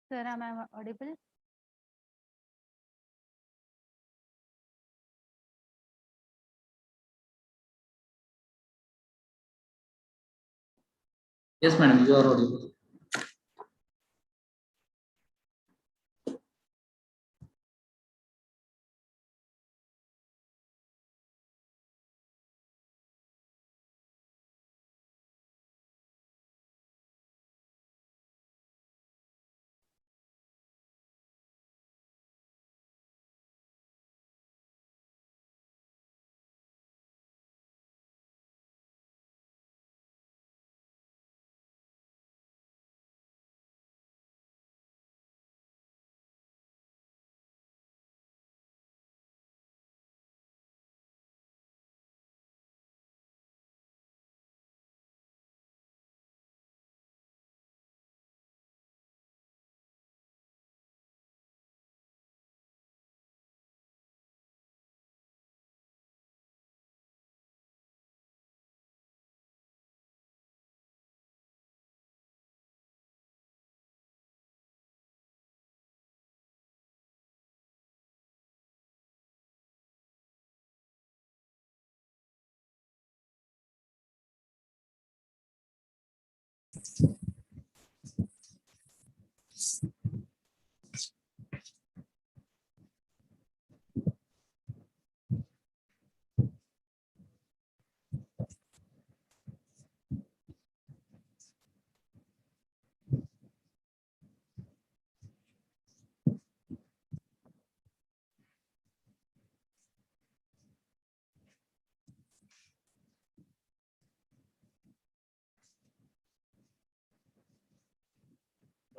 Sir, am I audible? Yes, madam, you are audible.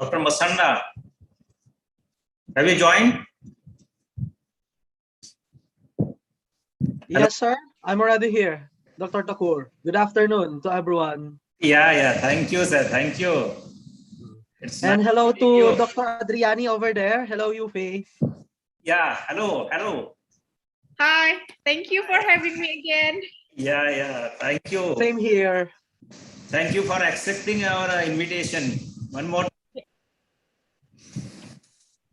Dr. Masanda, have you joined? Yes, sir. I'm already here. Dr. Takur. Good afternoon to everyone. Yeah. Thank you, sir. Thank you. It's And nice hello meeting to you. Dr. Adriani over there. Hello, Yufi. Yeah. Hello. Hi, thank you for having me again. Yeah. Thank you. Same here. Thank you for accepting our invitation. One more.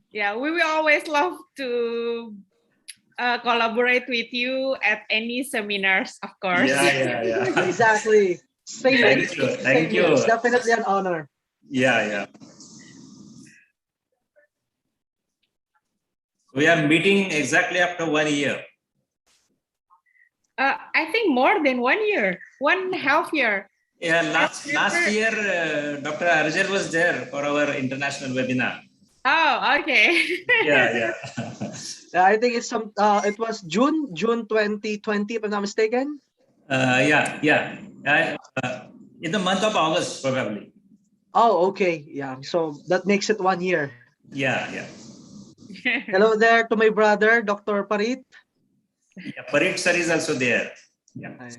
Yeah, we will always love to collaborate with you at any seminars, of course. Yeah. Exactly. Same. Thank you. Same Thank here. you. It's definitely an honor. Yeah. We are meeting exactly after 1 year. I think more than 1 year, 1.5 year. Yeah. Last year, Dr. Arjal was there for our international webinar. Oh, okay. Yeah. I think it's it was June 2020, if I'm not mistaken. Yeah. In the month of August, probably. Oh, okay. Yeah. So that makes it 1 year. Yeah. Hello there to my brother, Dr. Parit. Yeah, Parit sir is also there. Yeah.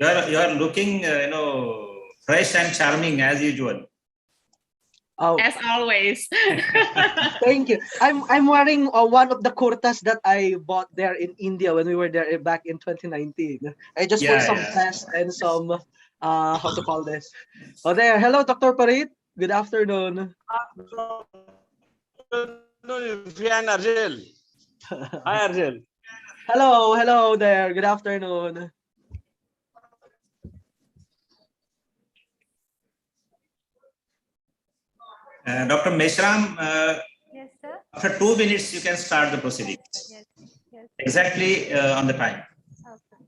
You are looking, fresh and charming as usual. Oh, As always. thank you. I'm wearing one of the kurtas that I bought there in India when we were there back in 2019. I just put some vest and some how to call this. Oh, there. Hello, Dr. Parit. Good afternoon. Arjel. Hi, Arjel. Hello there. Good afternoon. Dr. Meshram, Yes, sir. after 2 minutes, you can start the proceedings. Yes. Exactly on the time. Okay.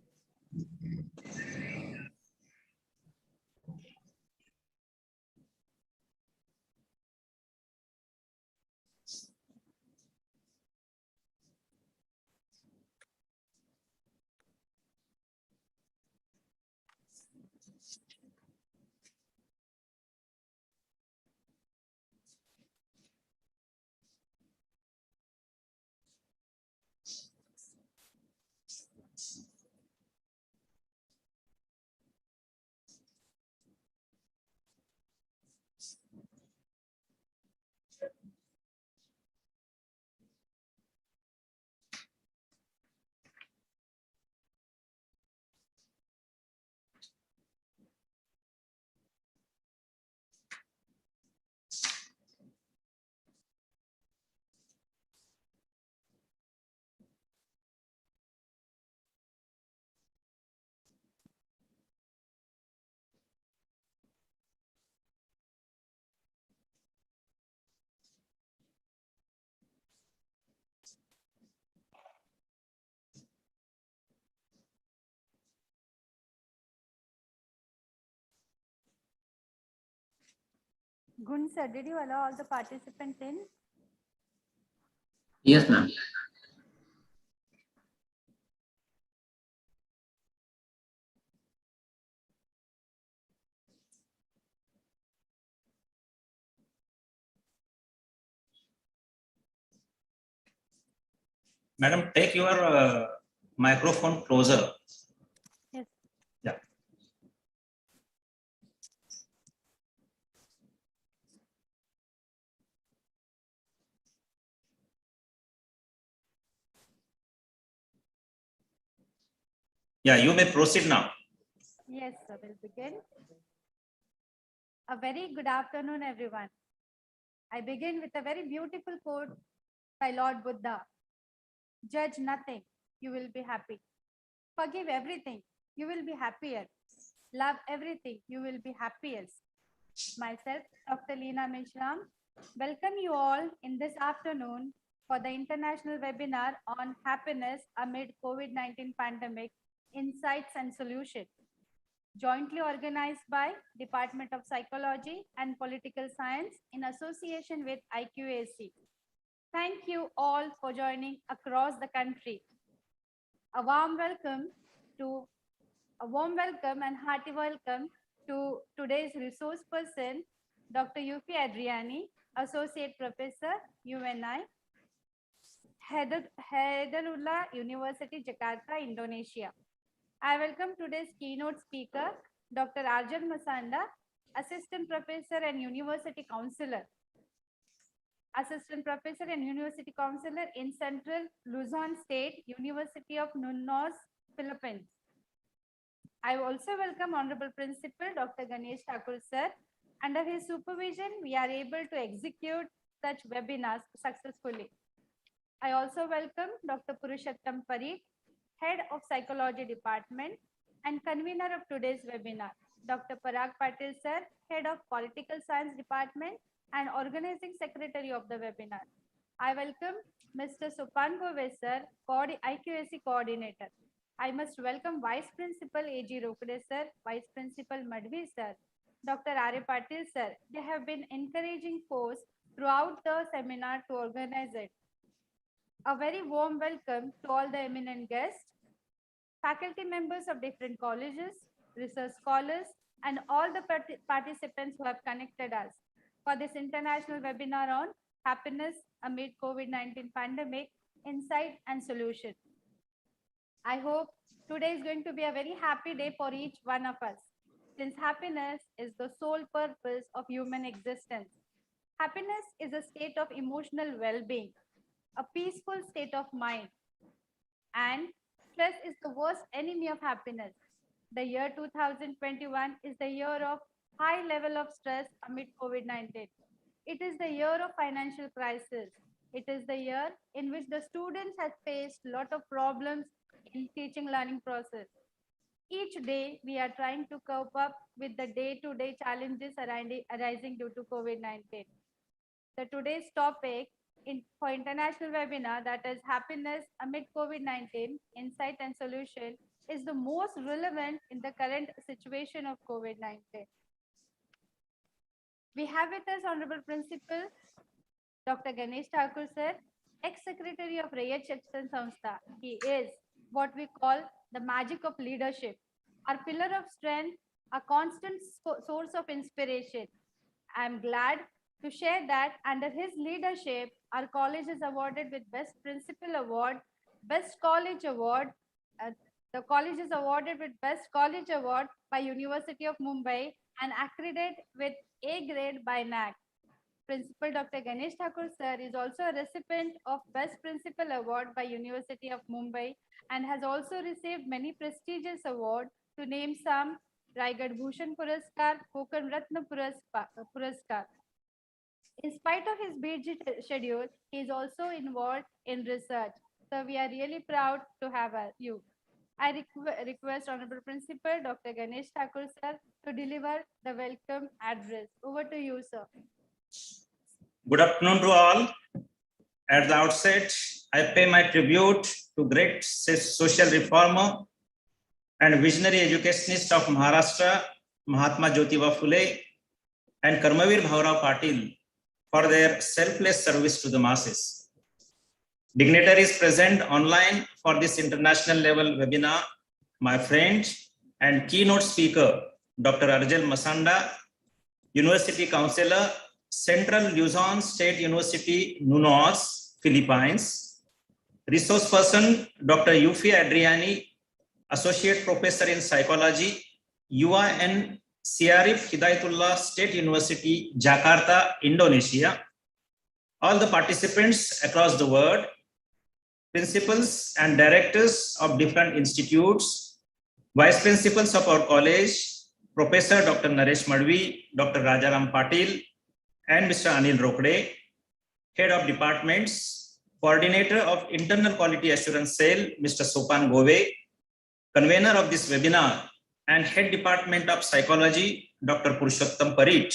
Gun sir, did you allow all the participants in? Yes, ma'am. Madam, take your microphone closer. Yes. Yeah. Yeah, you may proceed now. Yes, sir, we'll begin. A very good afternoon, everyone. I begin with a very beautiful quote by Lord Buddha. Judge nothing, you will be happy. Forgive everything, you will be happier. Love everything, you will be happiest. Myself, Dr. Leena Mishram, welcome you all in this afternoon for the international webinar on happiness amid COVID-19 pandemic, insights and solutions, jointly organized by Department of Psychology and Political Science in association with IQAC. Thank you all for joining across the country. A warm welcome and hearty welcome to today's resource person, Dr. Yuki Adriani, Associate Professor, UNI, Haidarullah University, Jakarta, Indonesia. I welcome today's keynote speaker, Dr. Arjun Masanda, Assistant Professor and University Counselor. Assistant Professor and University Counselor in Central Luzon State, University of Nunos, Philippines. I also welcome Honorable Principal Dr. Ganesh Thakur sir. Under his supervision, we are able to execute such webinars successfully. I also welcome Dr. Purushottam Parikh, Head of Psychology Department and convener of today's webinar. Dr. Parag Patil sir, Head of Political Science Department and Organizing Secretary of the webinar. I welcome Mr. Supan Gove sir, IQAC Coordinator. I must welcome Vice Principal A.G. Rokde sir, Vice Principal Madhvi sir, Dr. R.A. Patil sir. They have been encouraging force throughout the seminar to organize it. A very warm welcome to all the eminent guests, faculty members of different colleges, research scholars, and all the participants who have connected us for this international webinar on happiness amid COVID-19 pandemic, insight and solution. I hope today is going to be a very happy day for each one of us, since happiness is the sole purpose of human existence. Happiness is a state of emotional well-being, a peaceful state of mind, and stress is the worst enemy of happiness. The year 2021 is the year of high level of stress amid COVID-19. It is the year of financial crisis. It is the year in which the students have faced a lot of problems in teaching learning process. Each day, we are trying to cope up with the day-to-day challenges arising due to COVID-19. The today's topic for international webinar, that is happiness amid COVID-19, insight and solution, is the most relevant in the current situation of COVID-19. We have with us Honorable Principal Dr. Ganesh Thakur sir, ex-secretary of Rayat Shikshan Samstha. He is what we call the magic of leadership, our pillar of strength, a constant source of inspiration. I am glad to share that under his leadership, our college is awarded with Best Principal Award, Best College Award. The college is awarded with Best College Award by University of Mumbai and accredited with A grade by NAC. Principal Dr. Ganesh Thakur sir is also a recipient of Best Principal Award by University of Mumbai and has also received many prestigious awards, to name some: Raigad Bhushan Puraskar, Konkan Ratna Puraskar. In spite of his busy schedule, he is also involved in research. So we are really proud to have you. I request Honorable Principal Dr. Ganesh Thakur sir to deliver the welcome address. Over to you, sir. Good afternoon to all. At the outset, I pay my tribute to great social reformer and visionary educationist of Maharashtra, Mahatma Jyotiba Phule, and Karmavir Bhaurao Patil for their selfless service to the masses. Dignitaries present online for this international level webinar, my friend and keynote speaker, Dr. Arjel Masanda, University Counselor, Central Luzon State University, Nunos, Philippines. Resource person, Dr. Yufi Adriani, Associate Professor in Psychology, UIN Syarif Hidayatullah State University, Jakarta, Indonesia. All the participants across the world, principals and directors of different institutes, vice principals of our college, Professor Dr. Naresh Madvi, Dr. Rajaram Patil, and Mr. Anil Rokde, Head of Departments, Coordinator of Internal Quality Assurance Cell, Mr. Sopan Gove, Convener of this webinar, and Head Department of Psychology, Dr. Purushottam Parit,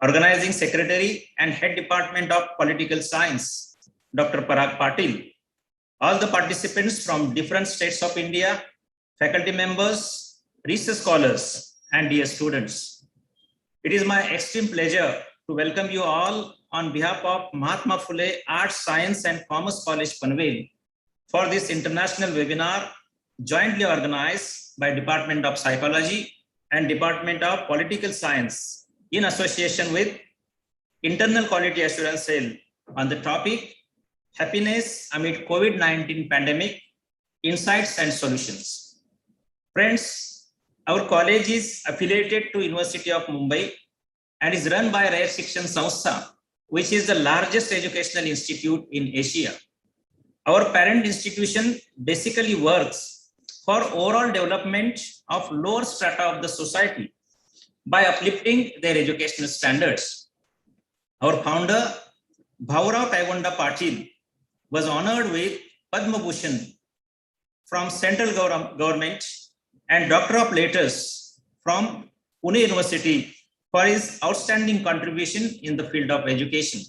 Organizing Secretary and Head Department of Political Science, Dr. Parag Patil, all the participants from different states of India, faculty members, research scholars, and dear students. It is my extreme pleasure to welcome you all on behalf of Mahatma Phule Arts, Science and Commerce College, Panvel, for this international webinar jointly organized by Department of Psychology and Department of Political Science in association with Internal Quality Assurance Cell on the topic Happiness amid COVID-19 pandemic, insights and solutions. Friends, our college is affiliated to University of Mumbai and is run by Raya Shikshan Samstha, which is the largest educational institute in Asia. Our parent institution basically works for overall development of lower strata of the society by uplifting their educational standards. Our founder, Bhaurao Taigonda Patil, was honored with Padma Bhushan from central government and Doctor of Letters from Pune University for his outstanding contribution in the field of education.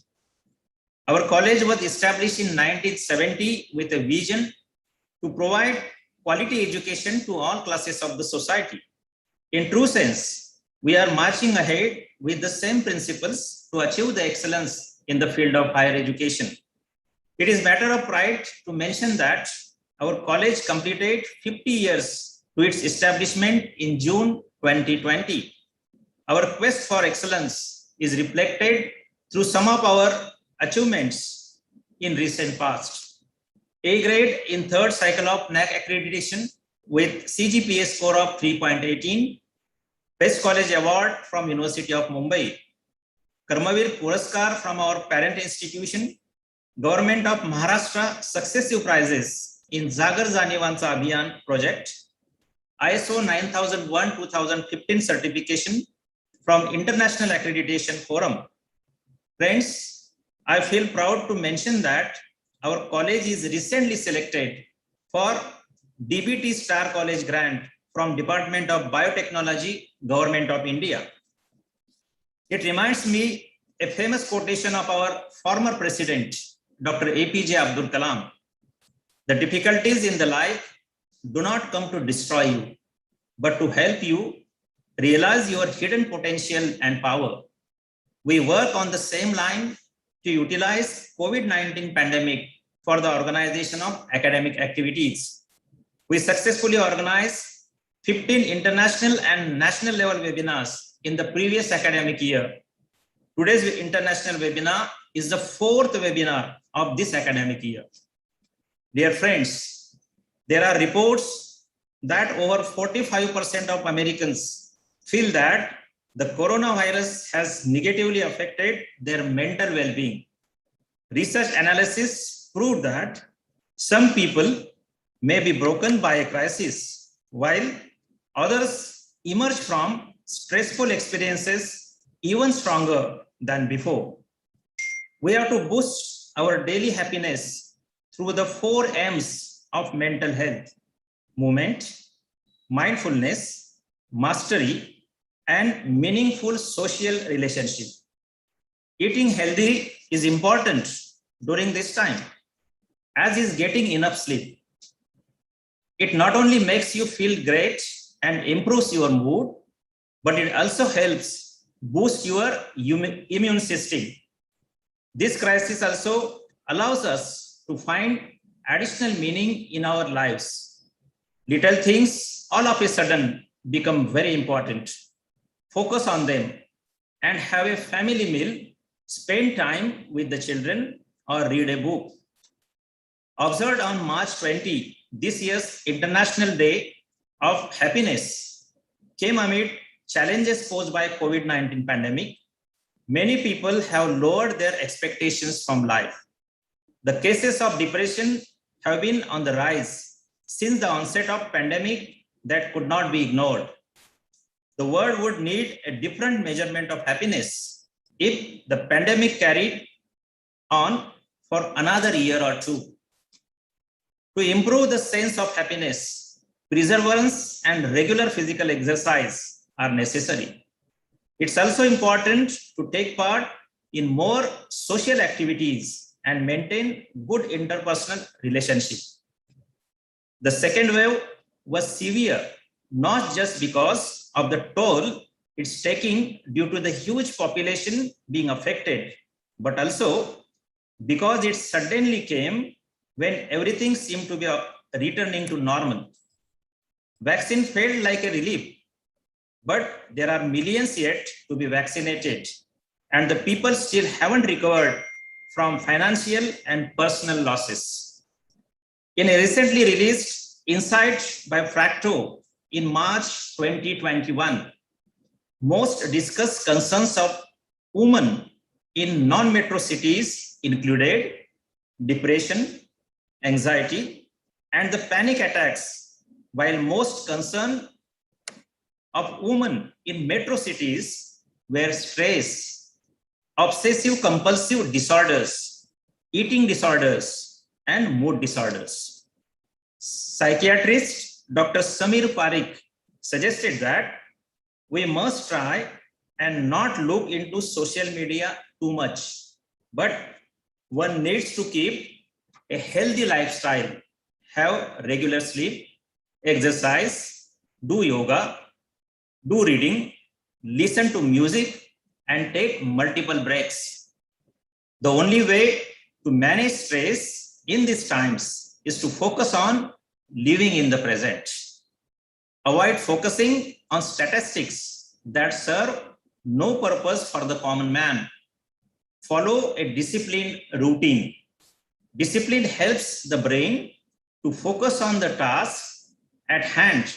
Our college was established in 1970 with a vision to provide quality education to all classes of the society. In true sense, we are marching ahead with the same principles to achieve the excellence in the field of higher education. It is matter of pride to mention that our college completed 50 years to its establishment in June 2020. Our quest for excellence is reflected through some of our achievements in recent past. A grade in third cycle of NAAC accreditation with CGPA score of 3.18, Best College Award from University of Mumbai, Karmavir Puraskar from our parent institution, Government of Maharashtra successive prizes in Zagar Janivancha Abhiyan project, ISO 9001-2015 certification from International Accreditation Forum. Friends, I feel proud to mention that our college is recently selected for DBT Star College grant from Department of Biotechnology, Government of India. It reminds me a famous quotation of our former president, Dr. APJ Abdul Kalam. The difficulties in the life do not come to destroy you, but to help you realize your hidden potential and power. We work on the same line to utilize COVID-19 pandemic for the organization of academic activities. We successfully organized 15 international and national level webinars in the previous academic year. Today's international webinar is the fourth webinar of this academic year. Dear friends, there are reports that over 45% of Americans feel that the coronavirus has negatively affected their mental well-being. Research analysis proved that some people may be broken by a crisis, while others emerge from stressful experiences even stronger than before. We have to boost our daily happiness through the 4 M's of mental health: movement, mindfulness, mastery, and meaningful social relationship. Eating healthy is important during this time, as is getting enough sleep. It not only makes you feel great and improves your mood, but it also helps boost your immune system. This crisis also allows us to find additional meaning in our lives. Little things all of a sudden become very important. Focus on them and have a family meal, spend time with the children, or read a book. Observed on March 20, this year's International Day of Happiness came amid challenges posed by COVID-19 pandemic. Many people have lowered their expectations from life. The cases of depression have been on the rise since the onset of pandemic that could not be ignored. The world would need a different measurement of happiness if the pandemic carried on for another year or two. To improve the sense of happiness, perseverance and regular physical exercise are necessary. It's also important to take part in more social activities and maintain good interpersonal relationships. The second wave was severe, not just because of the toll it's taking due to the huge population being affected, but also because it suddenly came when everything seemed to be returning to normal. Vaccine felt like a relief, but there are millions yet to be vaccinated, and the people still haven't recovered from financial and personal losses. In a recently released insight by Fracto in March 2021, most discussed concerns of women in non-metro cities included depression, anxiety, and the panic attacks, while most concern of women in metro cities were stress, obsessive compulsive disorders, eating disorders, and mood disorders. Psychiatrist Dr. Samir Parikh suggested that we must try and not look into social media too much, but one needs to keep a healthy lifestyle, have regular sleep, exercise, do yoga, do reading, listen to music, and take multiple breaks. The only way to manage stress in these times is to focus on living in the present. Avoid focusing on statistics that serve no purpose for the common man. Follow a disciplined routine. Discipline helps the brain to focus on the task at hand,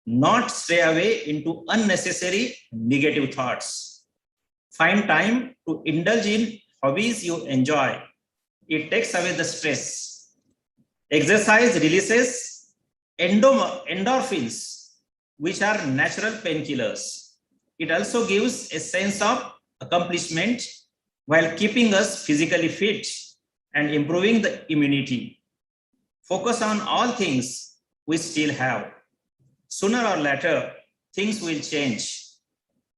not stray away into unnecessary negative thoughts. Find time to indulge in hobbies you enjoy. It takes away the stress. Exercise releases endorphins, which are natural painkillers. It also gives a sense of accomplishment while keeping us physically fit and improving the immunity. Focus on all things we still have. Sooner or later, things will change.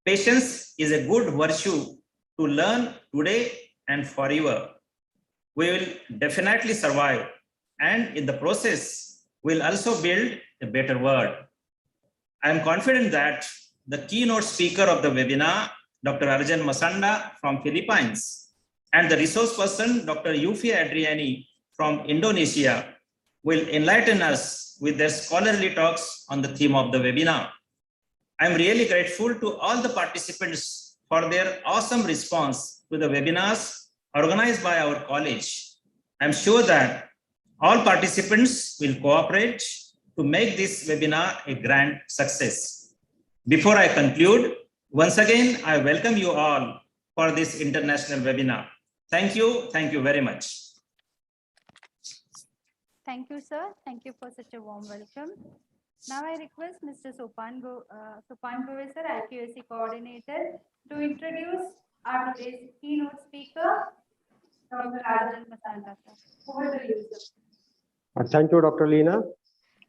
Patience is a good virtue to learn today and forever. We will definitely survive, and in the process, we'll also build a better world. I am confident that the keynote speaker of the webinar, Dr. Arjan Masanda from Philippines, and the resource person, Dr. Yufia Adriani from Indonesia, will enlighten us with their scholarly talks on the theme of the webinar. I'm really grateful to all the participants for their awesome response to the webinars organized by our college. I'm sure that all participants will cooperate to make this webinar a grand success. Before I conclude, once again, I welcome you all for this international webinar. Thank you very much. Thank you, sir. Thank you for such a warm welcome. Now I request Mr. Sopan Professor, IQAC coordinator, to introduce our today's keynote speaker, Dr. Arjan Masanda. Over to you, sir. Thank you, Dr. Leena.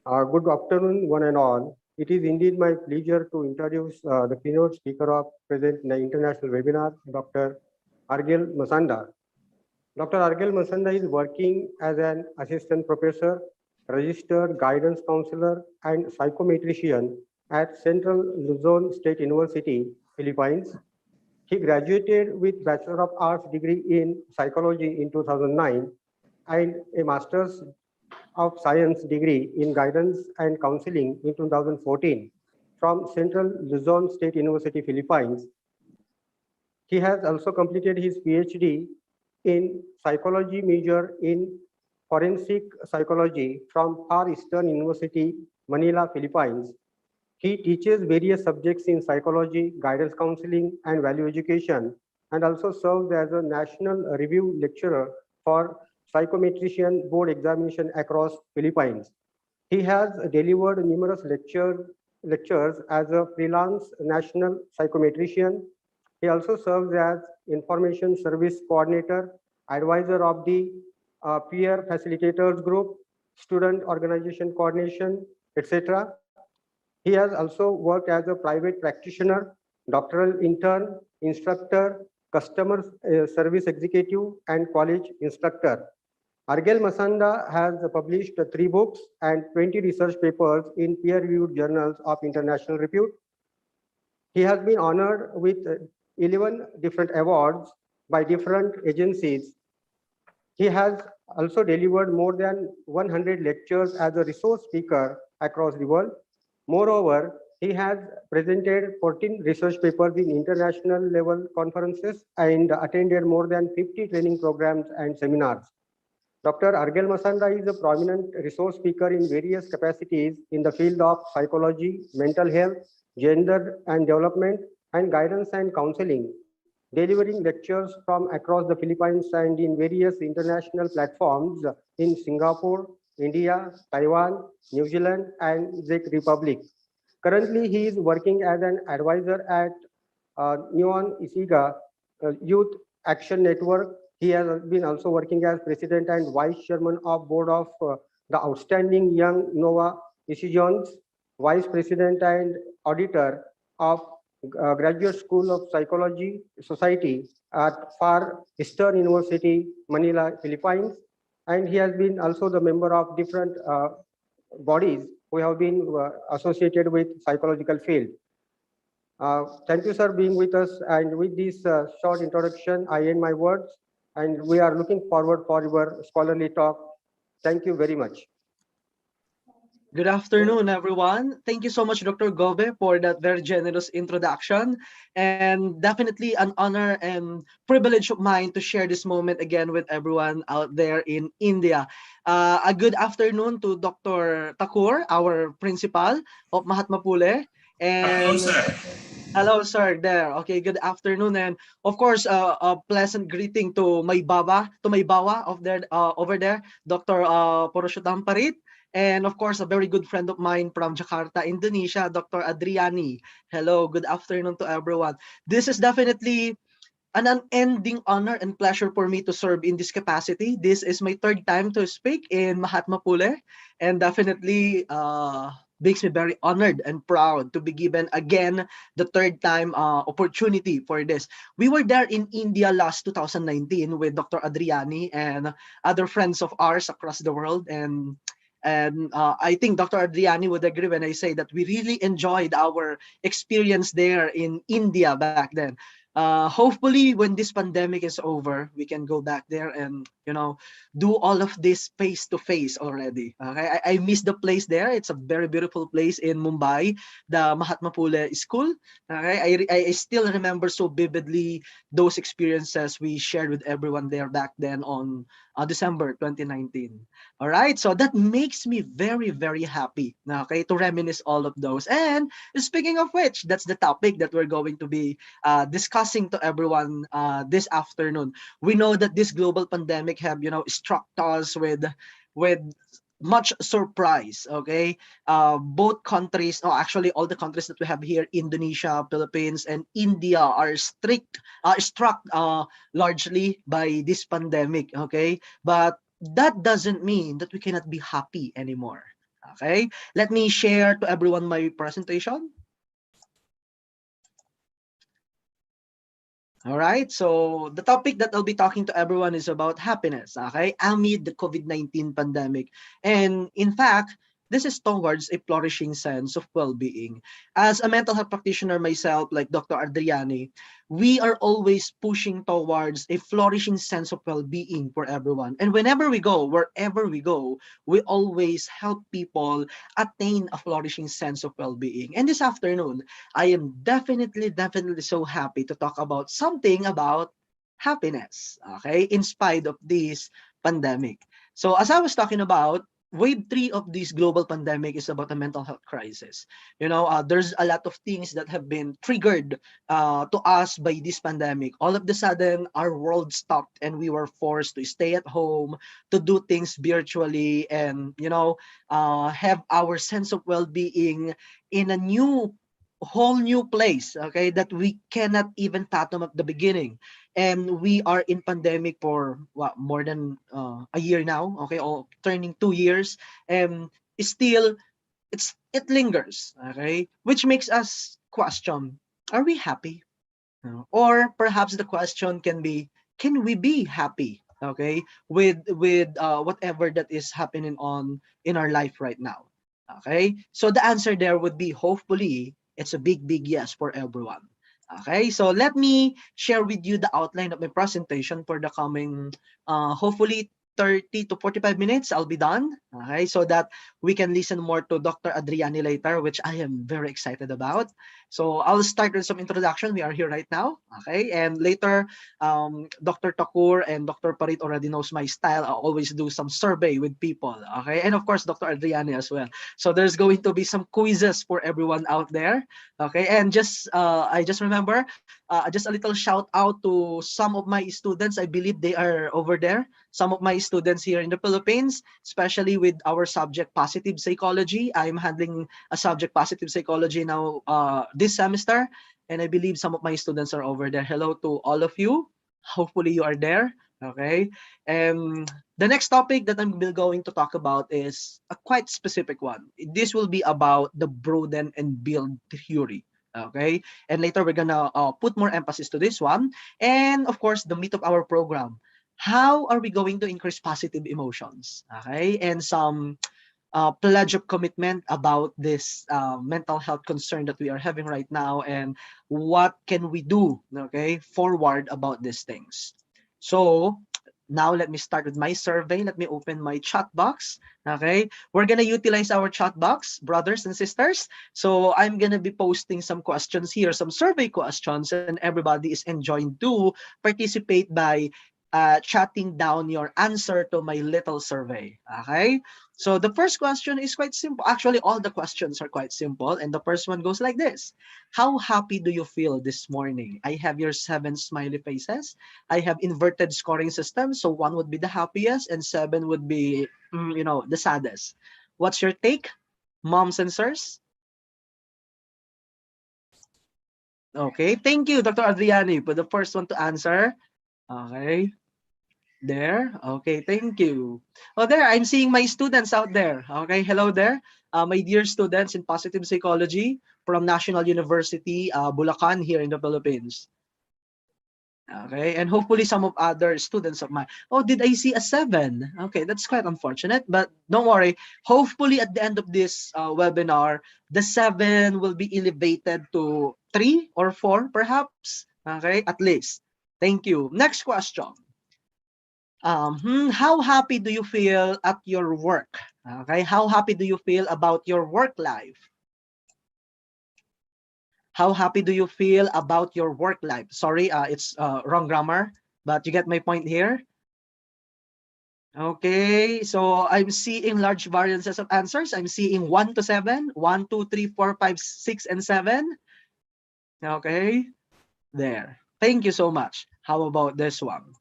Good afternoon, one and all. It is indeed my pleasure to introduce the keynote speaker of present international webinar, Dr. Arjan Masanda. Dr. Arjan Masanda is working as an assistant professor, registered guidance counselor, and psychometrician at Central Luzon State University Philippines. He graduated with Bachelor of Arts degree in Psychology in 2009 and a Master's of Science degree in Guidance and Counseling in 2014 from Central Luzon State University, Philippines. He has also completed his PhD in psychology major in forensic psychology from Far Eastern University, Manila, Philippines. He teaches various subjects in psychology, guidance counseling, and value education, and also serves as a national review lecturer for psychometrician board examination across Philippines. He has delivered numerous lectures as a freelance national psychometrician. He also serves as information service coordinator, advisor of the peer facilitators group, student organization coordination, etc. He has also worked as a private practitioner, doctoral intern, instructor, customer service executive, and college instructor. Argel Masanda has published 3 books and 20 research papers in peer-reviewed journals of international repute. He has been honored with 11 different awards by different agencies. He has also delivered more than 100 lectures as a resource speaker across the world. Moreover, he has presented 14 research papers in international level conferences and attended more than 50 training programs and seminars. Dr. Argel Masanda is a prominent resource speaker in various capacities in the field of psychology, mental health, gender and development, and guidance and counseling, delivering lectures from across the Philippines and in various international platforms in Singapore, India, Taiwan, New Zealand, and Czech Republic. Currently, he is working as an advisor at Neon Isiga Youth Action Network. He has been also working as president and vice chairman of board of the outstanding young Nova Decisions, vice president and auditor of Graduate School of Psychology Society at Far Eastern University, Manila, Philippines. And he has been also the member of different bodies who have been associated with psychological field. Thank you, sir, being with us. And with this short introduction, I end my words. And we are looking forward for your scholarly talk. Thank you very much. Good afternoon, everyone. Thank you so much, Dr. Gobe, for that very generous introduction. And definitely an honor and privilege of mine to share this moment again with everyone out there in India. A good afternoon to Dr. Thakur, our principal of Mahatma Phule. Afternoon, And sir. hello, sir, there. Okay, good afternoon. And of course, a pleasant greeting to my bawa of there, over there, Dr. Poroshotam Parit. And of course, a very good friend of mine from Jakarta, Indonesia, Dr. Adriani. Hello, good afternoon to everyone. This is definitely an unending honor and pleasure for me to serve in this capacity. This is my third time to speak in Mahatma Phule, and definitely makes me very honored and proud to be given again the third time opportunity for this. We were there in India last 2019 with Dr. Adriani and other friends of ours across the world, and I think Dr. Adriani would agree when I say that we really enjoyed our experience there in India back then. Hopefully, when this pandemic is over, we can go back there and do all of this face to face already. Okay, I miss the place there. It's a very beautiful place in Mumbai, the Mahatma Phule School. Okay, I still remember so vividly those experiences we shared with everyone there back then on December 2019. All right, so that makes me very, very happy, okay, to reminisce all of those. And speaking of which, that's the topic that we're going to be discussing to everyone this afternoon. We know that this global pandemic have, struck us with much surprise, okay? Both countries, no, actually all the countries that we have here, Indonesia, Philippines, and India are struck largely by this pandemic, okay? But that doesn't mean that we cannot be happy anymore, okay? Let me share to everyone my presentation. All right, so the topic that I'll be talking to everyone is about happiness, okay, amid the COVID-19 pandemic. And in fact, this is towards a flourishing sense of well-being. As a mental health practitioner myself, like Dr. Adriani, we are always pushing towards a flourishing sense of well-being for everyone. And whenever we go, wherever we go, we always help people attain a flourishing sense of well-being. And this afternoon, I am definitely so happy to talk about something about happiness, okay, in spite of this pandemic. So as I was talking about, wave three of this global pandemic is about a mental health crisis. There's a lot of things that have been triggered to us by this pandemic. All of the sudden, our world stopped and we were forced to stay at home, to do things virtually, and have our sense of well-being in a whole new place, okay, that we cannot even fathom at the beginning. And we are in pandemic for what, more than a year now, okay, or turning 2 years, and still it lingers, okay, which makes us question, are we happy? Or perhaps the question can be, can we be happy, okay, with whatever that is happening on in our life right now? Okay, so the answer there would be, hopefully it's a big yes for everyone. Okay, so let me share with you the outline of my presentation for the coming hopefully 30 to 45 minutes. I'll be done, okay, so that we can listen more to Dr. Adriani later, which I am very excited about. So I'll start with some introduction. We are here right now, okay? And later, Dr. Takur and Dr. Parit already knows my style. I'll always do some survey with people, okay? And of course, Dr. Adriani as well. So there's going to be some quizzes for everyone out there, okay? And I just remember, just a little shout out to some of my students. I believe they are over there. Some of my students here in the Philippines, especially with our subject positive psychology. I'm handling a subject positive psychology now this semester, and I believe some of my students are over there. Hello to all of you. Hopefully you are there. Okay. And the next topic that I'm going to talk about is a quite specific one. This will be about the Broaden and build theory. Okay. And later we're gonna put more emphasis to this one. And of course, the meat of our program. How are we going to increase positive emotions? Okay. And some pledge of commitment about this mental health concern that we are having right now, and what can we do, okay, forward about these things. So now let me start with my survey. Let me open my chat box. Okay, we're gonna utilize our chat box, brothers and sisters. So I'm gonna be posting some questions here, some survey questions, and everybody is enjoined to participate by chatting down your answer to my little survey. Okay, so the first question is quite simple. Actually, all the questions are quite simple. And the first one goes like this. How happy do you feel this morning? I have your 7 smiley faces. I have inverted scoring system. So 1 would be the happiest and 7 would be, the saddest. What's your take, moms and sirs? Okay, thank you, Dr. Adriani, for the first one to answer. Okay. There. Okay, thank you. Oh, there, I'm seeing my students out there. Okay, hello there. My dear students in positive psychology from National University, Bulacan here in the Philippines. Okay, and hopefully some of other students of mine. Oh, did I see a 7? Okay, that's quite unfortunate, but don't worry. Hopefully at the end of this webinar, the 7 will be elevated to 3 or 4 perhaps. Okay, at least. Thank you. Next question. How happy do you feel at your work? Okay, how happy do you feel about your work life? How happy do you feel about your work life? Sorry, it's wrong grammar, but you get my point here. Okay, so I'm seeing large variances of answers. I'm seeing 1 to 7, 1, 2, 3, 4, 5, 6, and 7. Okay, there. Thank you so much. How about this one?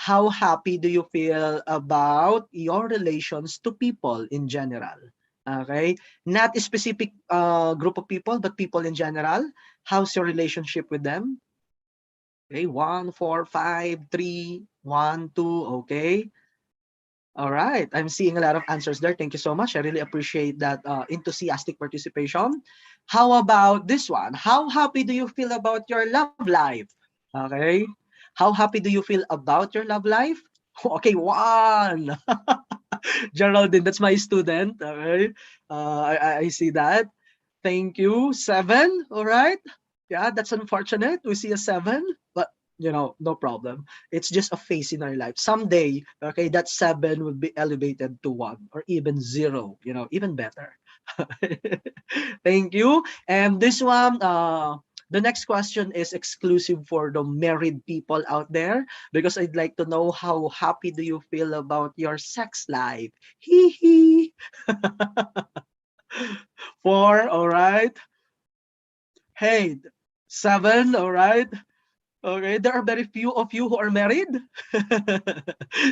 How happy do you feel about your relations to people in general? Okay, not a specific group of people, but people in general. How's your relationship with them? Okay, 1, 4, 5, 3, 1, 2. Okay. All right. I'm seeing a lot of answers there. Thank you so much. I really appreciate that enthusiastic participation. How about this one? How happy do you feel about your love life? Okay. How happy do you feel about your love life? Okay, 1. Geraldine, that's my student. Okay. I see that. Thank you. 7. All right. Yeah, that's unfortunate. We see a 7, but no problem. It's just a phase in our life. Someday, okay, that 7 will be elevated to 1 or even 0, even better. Thank you. And this one, the next question is exclusive for the married people out there because I'd like to know how happy do you feel about your sex life? Hee hee. 4, all right. Hey, 7, all right. Okay, there are very few of you who are married.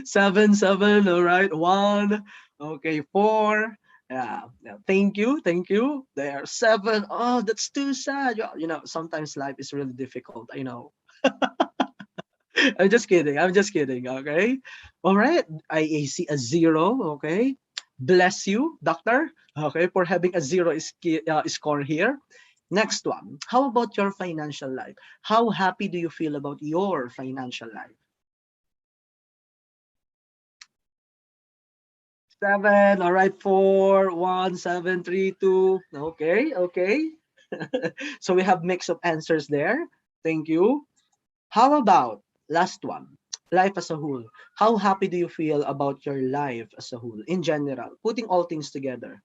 7, 7, all right. 1, okay, 4. Yeah, thank you, thank you. There, 7. Oh, that's too sad. Sometimes life is really difficult. I know. I'm just kidding. I'm just kidding. Okay. All right. I see a 0. Okay. Bless you, doctor. Okay, for having a 0 score here. Next one. How about your financial life? How happy do you feel about your financial life? 7. All right. 4, 1, 7, 3, 2. Okay. Okay. So we have mix of answers there. Thank you. How about last one? Life as a whole. How happy do you feel about your life as a whole in general? Putting all things together.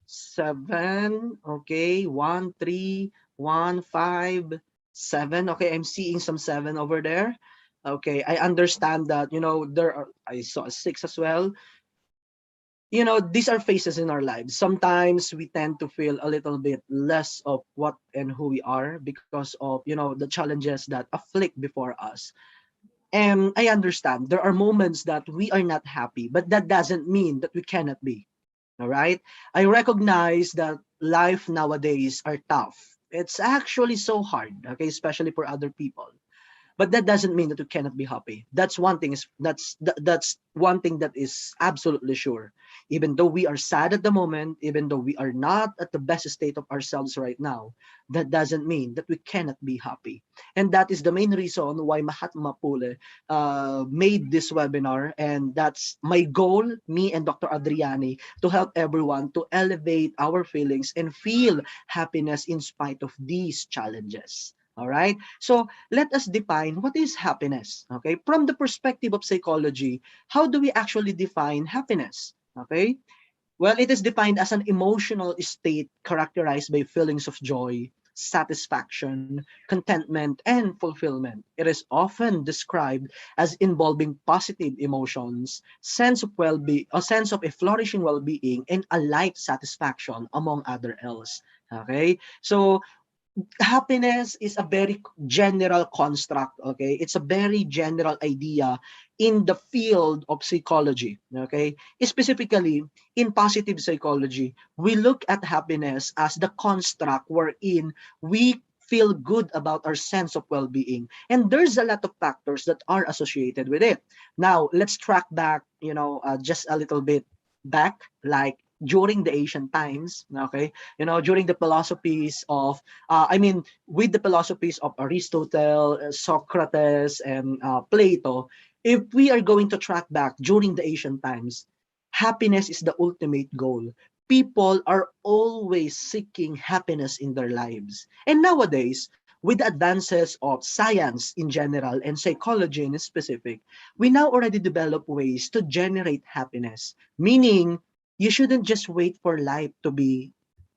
7. Okay. 1, 3, 1, 5, 7. Okay. I'm seeing some 7 over there. Okay. I understand that, I saw a 6 as well. These are phases in our lives. Sometimes we tend to feel a little bit less of what and who we are because of, the challenges that afflict before us. And I understand there are moments that we are not happy, but that doesn't mean that we cannot be. All right. I recognize that life nowadays are tough. It's actually so hard, okay, especially for other people. But that doesn't mean that you cannot be happy. That's one thing that is absolutely sure. Even though we are sad at the moment, even though we are not at the best state of ourselves right now, that doesn't mean that we cannot be happy. And that is the main reason why Mahatma Phule made this webinar. And that's my goal, me and Dr. Adriani, to help everyone to elevate our feelings and feel happiness in spite of these challenges. All right. So let us define what is happiness. Okay. From the perspective of psychology, how do we actually define happiness? Okay. Well, it is defined as an emotional state characterized by feelings of joy, satisfaction, contentment, and fulfillment. It is often described as involving positive emotions, sense of well-being, a sense of a flourishing well-being, and a life satisfaction, among other else. Okay. So happiness is a very general construct. Okay, it's a very general idea in the field of psychology. Okay, specifically in positive psychology, we look at happiness as the construct wherein we feel good about our sense of well-being, and there's a lot of factors that are associated with it. Now let's track back, just a little bit back, like during the ancient times. Okay, during the philosophies of with the philosophies of Aristotle, Socrates, and Plato, if we are going to track back during the ancient times, happiness is the ultimate goal. People are always seeking happiness in their lives. And nowadays, with the advances of science in general and psychology in specific, we now already develop ways to generate happiness. Meaning, you shouldn't just wait for life to be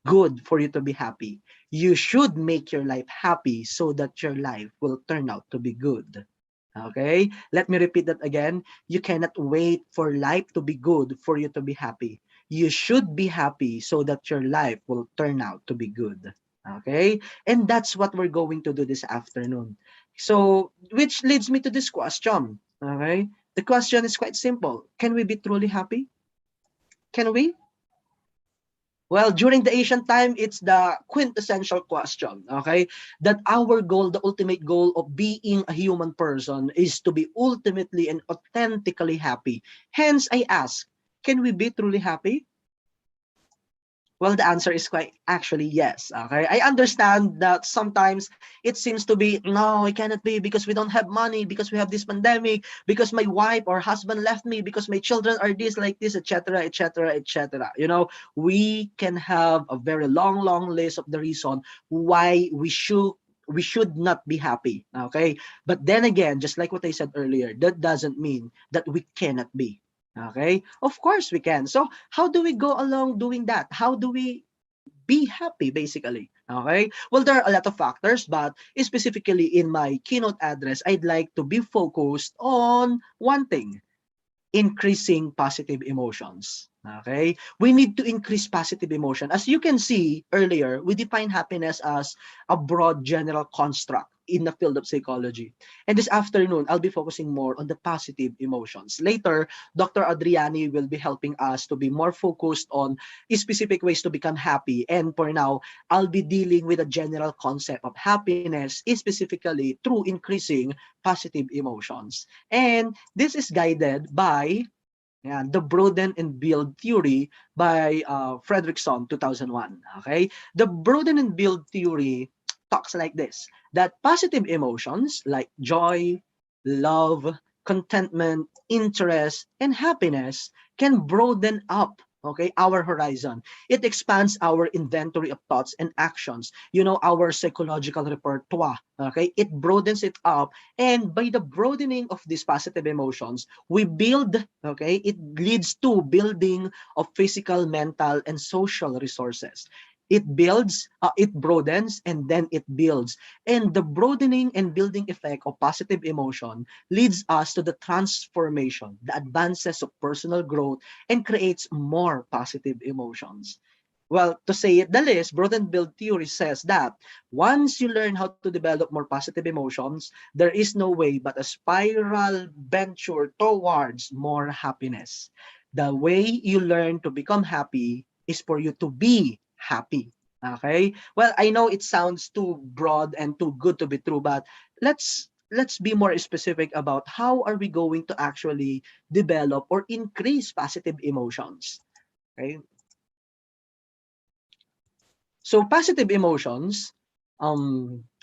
good for you to be happy. You should make your life happy so that your life will turn out to be good. Okay? Let me repeat that again. You cannot wait for life to be good for you to be happy. You should be happy so that your life will turn out to be good. Okay? And that's what we're going to do this afternoon. So, which leads me to this question. Okay? The question is quite simple. Can we be truly happy? Can we? Well, during the ancient time, it's the quintessential question, okay? That our goal, the ultimate goal of being a human person is to be ultimately and authentically happy. Hence, I ask, can we be truly happy? Well, the answer is quite actually yes. Okay, I understand that sometimes it seems to be no, it cannot be because we don't have money, because we have this pandemic, because my wife or husband left me, because my children are this like this, etc., etc., etc. You know, we can have a very long list of the reason why we should not be happy. Okay, but then again, just like what I said earlier, that doesn't mean that we cannot be. Okay, of course we can. So how do we go along doing that? How do we be happy, basically? Okay, well, there are a lot of factors, but specifically in my keynote address, I'd like to be focused on one thing: increasing positive emotions. Okay, we need to increase positive emotion. As you can see earlier, we define happiness as a broad general construct in the field of psychology. And this afternoon, I'll be focusing more on the positive emotions. Later, Dr. Adriani will be helping us to be more focused on specific ways to become happy. And for now, I'll be dealing with a general concept of happiness, specifically through increasing positive emotions. And this is guided by the Broaden and Build theory by Fredrickson, 2001. Okay, the Broaden and Build theory talks like this: that positive emotions like joy, love, contentment, interest, and happiness can broaden up, okay, our horizon. It expands our inventory of thoughts and actions, our psychological repertoire. Okay, it broadens it up, and by the broadening of these positive emotions, we build, okay, it leads to building of physical, mental, and social resources. It builds, it broadens, and then it builds. And the broadening and building effect of positive emotion leads us to the transformation, the advances of personal growth, and creates more positive emotions. Well, to say it the least, Broaden Build theory says that once you learn how to develop more positive emotions, there is no way but a spiral venture towards more happiness. The way you learn to become happy is for you to be happy. Okay? Well, I know it sounds too broad and too good to be true, but let's be more specific about how are we going to actually develop or increase positive emotions. Okay? So positive emotions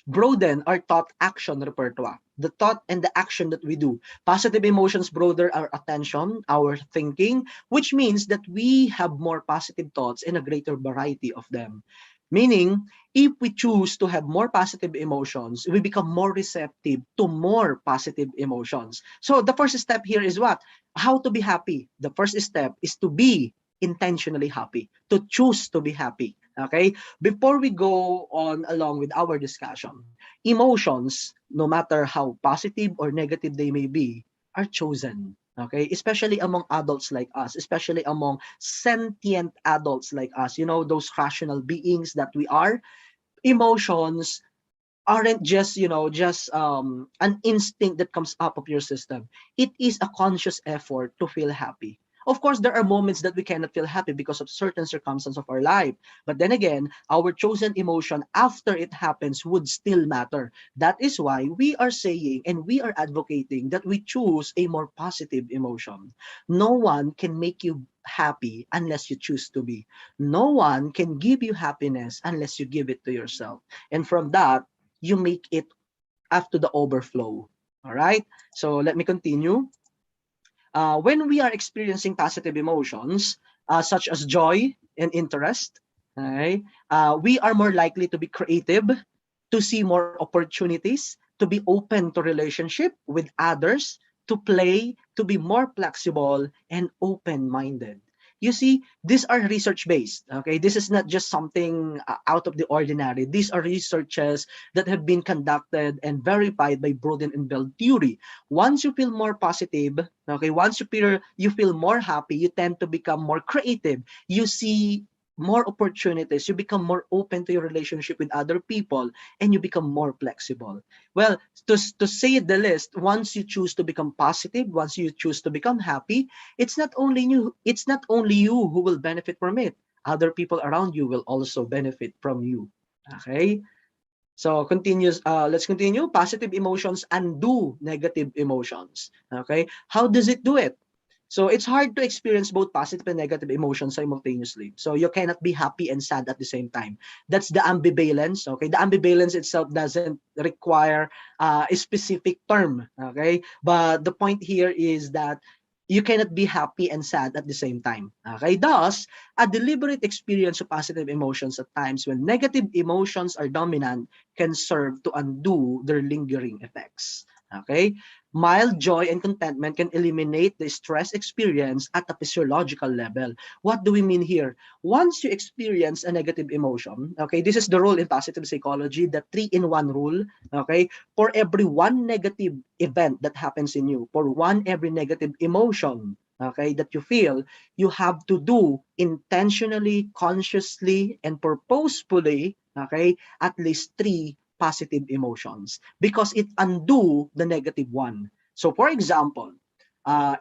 broaden our thought action repertoire, the thought and the action that we do. Positive emotions broaden our attention, our thinking, which means that we have more positive thoughts and a greater variety of them. Meaning, if we choose to have more positive emotions, we become more receptive to more positive emotions. So the first step here is what? How to be happy. The first step is to be intentionally happy, to choose to be happy. Okay? Before we go on along with our discussion, emotions, no matter how positive or negative they may be, are chosen. Okay, especially among adults like us, especially among sentient adults like us, those rational beings that we are. Emotions aren't just, an instinct that comes up of your system. It is a conscious effort to feel happy. Of course, there are moments that we cannot feel happy because of certain circumstances of our life. But then again, our chosen emotion after it happens would still matter. That is why we are saying and we are advocating that we choose a more positive emotion. No one can make you happy unless you choose to be. No one can give you happiness unless you give it to yourself. And from that, you make it up to the overflow. All right. So let me continue. When we are experiencing positive emotions, such as joy and interest, okay, we are more likely to be creative, to see more opportunities, to be open to relationship with others, to play, to be more flexible and open-minded. You see, these are research-based. Okay, this is not just something out of the ordinary. These are researches that have been conducted and verified by Broaden and Bell theory. Once you feel more positive, okay, once you feel more happy, you tend to become more creative. You see more opportunities, you become more open to your relationship with other people, and you become more flexible. Well, to say the least, once you choose to become positive, once you choose to become happy, it's not only you who will benefit from it. Other people around you will also benefit from you. Okay? So let's continue. Positive emotions undo negative emotions. Okay? How does it do it? So it's hard to experience both positive and negative emotions simultaneously. So you cannot be happy and sad at the same time. That's the ambivalence. Okay, the ambivalence itself doesn't require a specific term. Okay, but the point here is that you cannot be happy and sad at the same time. Okay, thus a deliberate experience of positive emotions at times when negative emotions are dominant can serve to undo their lingering effects. Okay, mild joy and contentment can eliminate the stress experience at a physiological level. What do we mean here? Once you experience a negative emotion, okay, this is the rule in positive psychology, the 3-in-1 rule, okay? For every one negative event that happens in you, for every negative emotion, okay, that you feel, you have to do intentionally, consciously, and purposefully, okay, at least 3 positive emotions because it undo the negative one. So for example,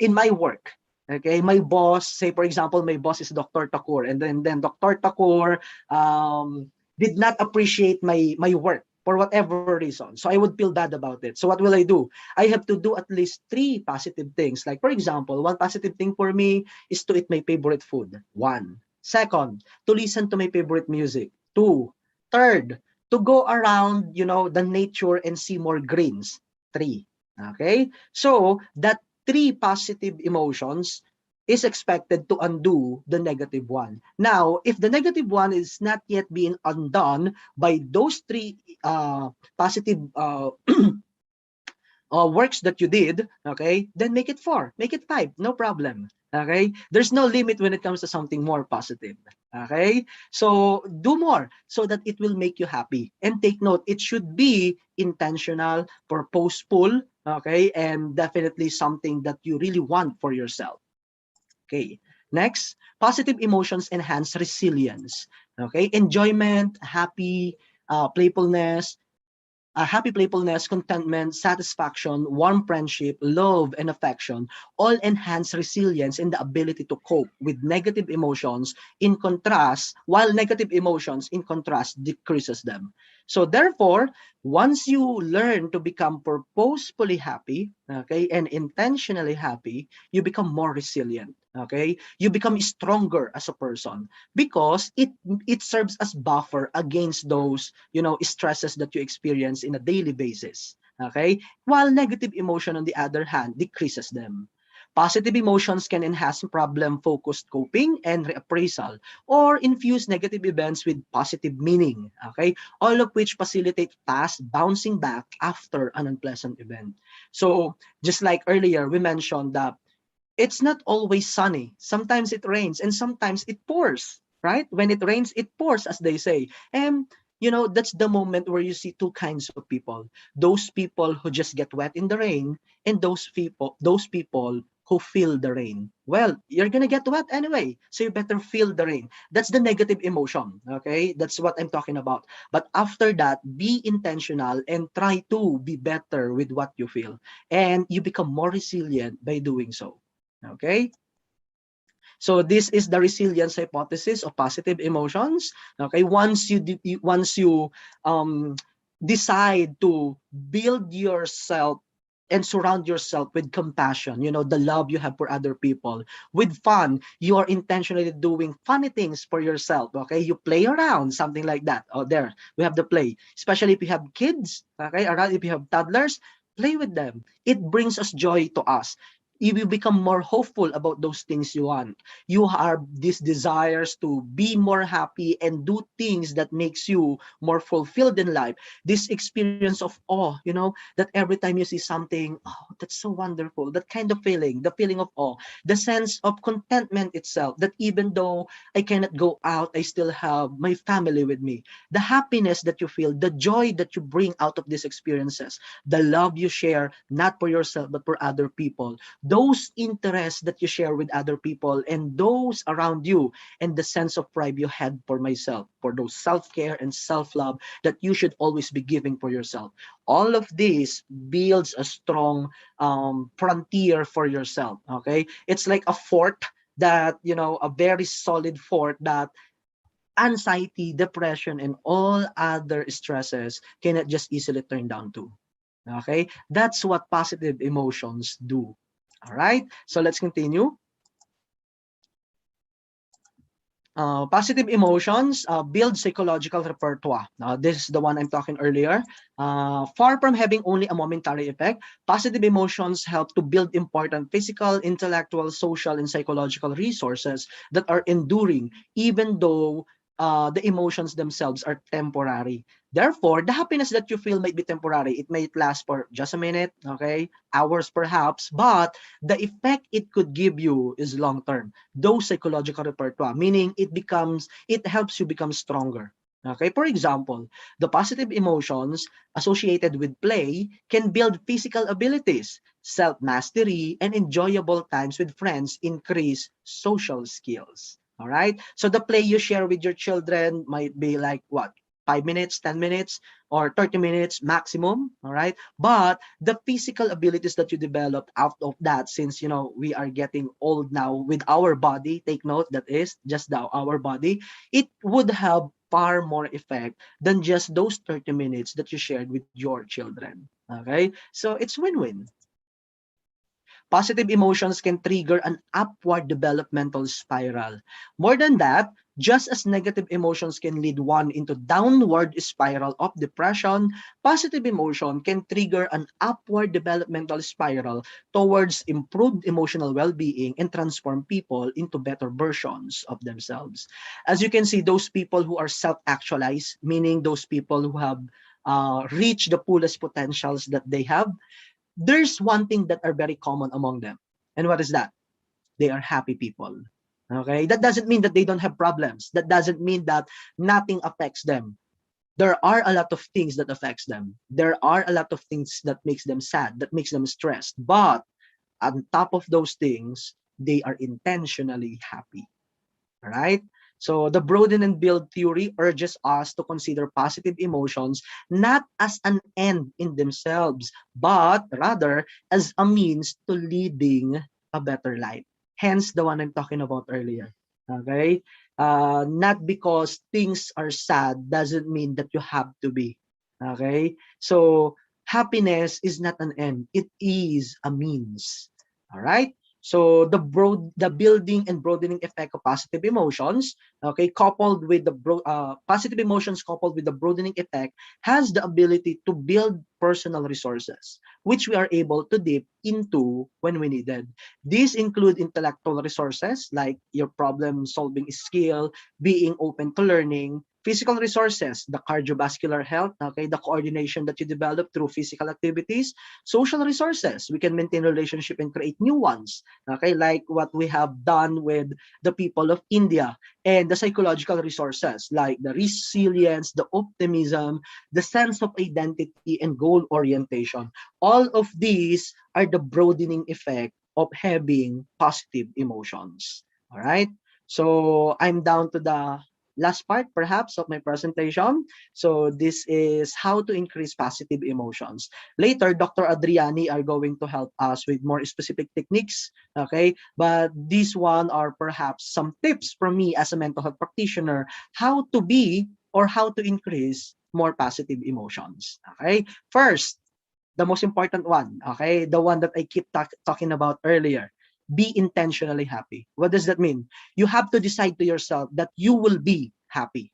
in my work, okay, my boss, say for example, my boss is Dr. Takur, and then Dr. Takur did not appreciate my work for whatever reason. So I would feel bad about it. So what will I do? I have to do at least 3 positive things. Like for example, one positive thing for me is to eat my favorite food. 1. Second, to listen to my favorite music. 2. Third, to go around, the nature and see more greens. 3. Okay? So, that 3 positive emotions is expected to undo the negative one. Now, if the negative one is not yet being undone by those 3 positive works that you did, okay, then make it 4, make it 5, no problem. Okay, there's no limit when it comes to something more positive. Okay, so do more so that it will make you happy. And take note, it should be intentional, purposeful, okay, and definitely something that you really want for yourself. Okay, next, positive emotions enhance resilience. Okay, enjoyment, playfulness, happy playfulness, contentment, satisfaction, warm friendship, love, and affection all enhance resilience and the ability to cope with negative emotions. In contrast, while negative emotions, in contrast, decreases them. So therefore, once you learn to become purposefully happy, okay, and intentionally happy, you become more resilient. Okay, you become stronger as a person because it serves as buffer against those stresses that you experience in a daily basis. Okay, while negative emotion on the other hand decreases them. Positive emotions can enhance problem focused coping and reappraisal or infuse negative events with positive meaning. Okay, all of which facilitate fast bouncing back after an unpleasant event. So just like earlier we mentioned that it's not always sunny. Sometimes it rains and sometimes it pours, right? When it rains, it pours, as they say. And, that's the moment where you see 2 kinds of people. Those people who just get wet in the rain and those people who feel the rain. Well, you're going to get wet anyway. So you better feel the rain. That's the negative emotion. Okay. That's what I'm talking about. But after that, be intentional and try to be better with what you feel. And you become more resilient by doing so. Okay, so this is the resilience hypothesis of positive emotions. Okay, once you decide to build yourself and surround yourself with compassion, the love you have for other people, with fun, you are intentionally doing funny things for yourself. Okay, you play around, something like that. Oh, there we have the play, especially if you have kids. Okay, or if you have toddlers, play with them. It brings us joy to us. If you become more hopeful about those things you want, you have these desires to be more happy and do things that makes you more fulfilled in life. This experience of awe, that every time you see something, oh, that's so wonderful. That kind of feeling, the feeling of awe, the sense of contentment itself, that even though I cannot go out, I still have my family with me. The happiness that you feel, the joy that you bring out of these experiences, the love you share, not for yourself, but for other people, those interests that you share with other people and those around you, and the sense of pride you had for myself, for those self-care and self-love that you should always be giving for yourself. All of this builds a strong frontier for yourself. Okay, it's like a fort that, a very solid fort that anxiety, depression, and all other stresses cannot just easily turn down to. Okay, that's what positive emotions do. All right, so let's continue. Positive emotions build psychological repertoire. This is the one I'm talking earlier. Far from having only a momentary effect, positive emotions help to build important physical, intellectual, social, and psychological resources that are enduring, even though the emotions themselves are temporary. Therefore, the happiness that you feel might be temporary. It might last for just a minute, okay, hours perhaps, but the effect it could give you is long term. Those psychological repertoire, meaning it helps you become stronger. Okay, for example, the positive emotions associated with play can build physical abilities, self-mastery, and enjoyable times with friends increase social skills. All right, so the play you share with your children might be like what, 5 minutes, 10 minutes, or 30 minutes maximum. All right, but the physical abilities that you develop out of that, since we are getting old now with our body, take note, that is just our body, it would have far more effect than just those 30 minutes that you shared with your children. Okay, so it's win-win. Positive emotions can trigger an upward developmental spiral. More than that, just as negative emotions can lead one into downward spiral of depression, positive emotion can trigger an upward developmental spiral towards improved emotional well-being and transform people into better versions of themselves. As you can see, those people who are self-actualized, meaning those people who have reached the fullest potentials that they have, there's one thing that are very common among them. And what is that? They are happy people. Okay? That doesn't mean that they don't have problems. That doesn't mean that nothing affects them. There are a lot of things that affects them. There are a lot of things that makes them sad, that makes them stressed. But on top of those things, they are intentionally happy. All right? So the broaden and build theory urges us to consider positive emotions not as an end in themselves, but rather as a means to leading a better life. Hence the one I'm talking about earlier. Okay? Not because things are sad doesn't mean that you have to be. Okay? So happiness is not an end. It is a means. All right? So the building and broadening effect of positive emotions, okay, coupled with the positive emotions coupled with the broadening effect, has the ability to build personal resources, which we are able to dip into when we needed. These include intellectual resources like your problem solving skill, being open to learning, physical resources, the cardiovascular health, okay, the coordination that you develop through physical activities, social resources, we can maintain relationship and create new ones, okay, like what we have done with the people of India, and the psychological resources like the resilience, the optimism, the sense of identity and goal orientation. All of these are the broadening effect of having positive emotions. All right, so I'm down to the last part perhaps of my presentation. So this is how to increase positive emotions. Later, Dr. Adriani are going to help us with more specific techniques, okay? But these one are perhaps some tips from me as a mental health practitioner, how to be or how to increase more positive emotions, okay? First, the most important one, okay? The one that I keep talking about earlier. Be intentionally happy. What does that mean? You have to decide to yourself that you will be happy.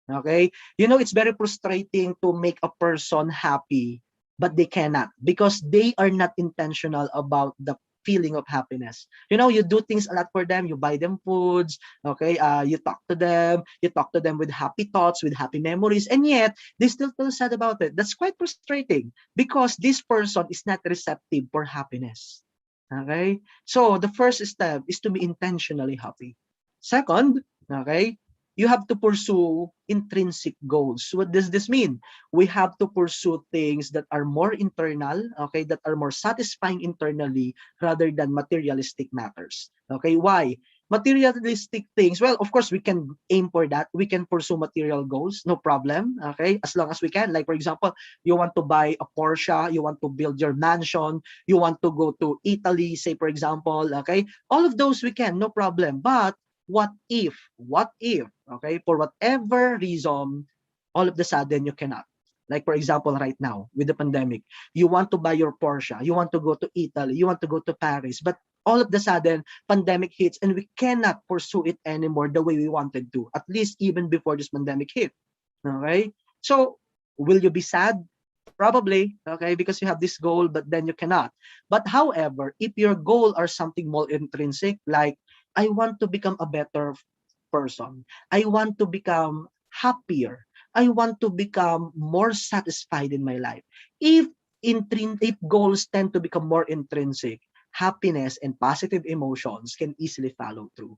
Okay? It's very frustrating to make a person happy, but they cannot because they are not intentional about the feeling of happiness. You do things a lot for them, you buy them foods, okay? You talk to them with happy thoughts, with happy memories, and yet they still feel sad about it. That's quite frustrating because this person is not receptive for happiness. Okay? So the first step is to be intentionally happy. Second, okay, you have to pursue intrinsic goals. What does this mean? We have to pursue things that are more internal, okay, that are more satisfying internally rather than materialistic matters. Okay, why? Materialistic things, well, of course, we can aim for that. We can pursue material goals, no problem, okay, as long as we can. Like, for example, you want to buy a Porsche, you want to build your mansion, you want to go to Italy, say, for example, okay, all of those we can, no problem. But what if, okay, for whatever reason, all of the sudden you cannot. Like, for example, right now with the pandemic, you want to buy your Porsche, you want to go to Italy, you want to go to Paris, but all of the sudden, pandemic hits and we cannot pursue it anymore the way we wanted to, at least even before this pandemic hit. Okay? So, will you be sad? Probably, okay, because you have this goal, but then you cannot. But however, if your goal are something more intrinsic, like, I want to become a better person, I want to become happier, I want to become more satisfied in my life. If goals tend to become more intrinsic, happiness and positive emotions can easily follow through.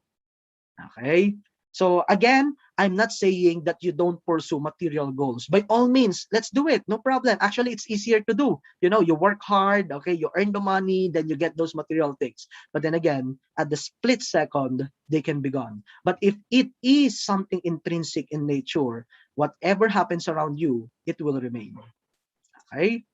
Okay? So again, I'm not saying that you don't pursue material goals. By all means, let's do it. No problem. Actually, it's easier to do. You know, you work hard, okay, you earn the money, then you get those material things. But then again, at the split second, they can be gone. But if it is something intrinsic in nature, whatever happens around you, it will remain. Okay?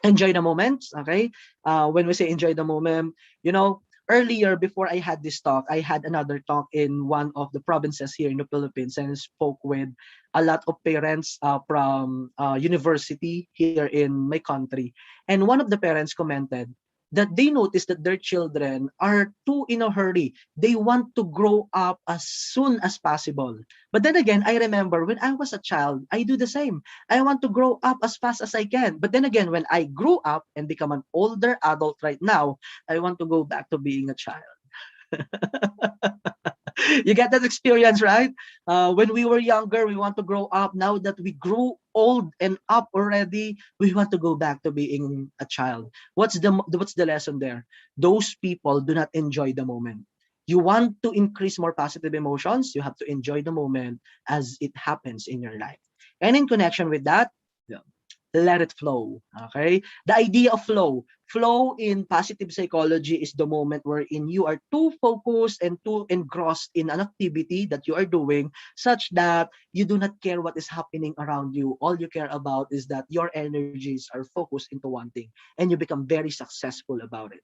Enjoy the moment. Okay, when we say enjoy the moment, you know, earlier before I had this talk, I had another talk in one of the provinces here in the Philippines, and I spoke with a lot of parents from university here in my country. And one of the parents commented that they noticed that their children are too in a hurry. They want to grow up as soon as possible. But then again, I remember when I was a child, I do the same. I want to grow up as fast as I can. But then again, when I grew up and become an older adult right now, I want to go back to being a child. You get that experience, right? When we were younger, we want to grow up. Now that we grew old and up already, we want to go back to being a child. What's the lesson there? Those people do not enjoy the moment. You want to increase more positive emotions, you have to enjoy the moment as it happens in your life. And in connection with that, yeah, let it flow. Okay? The idea of flow in positive psychology is the moment wherein you are too focused and too engrossed in an activity that you are doing, such that you do not care what is happening around you. All you care about is that your energies are focused into one thing, and you become very successful about it.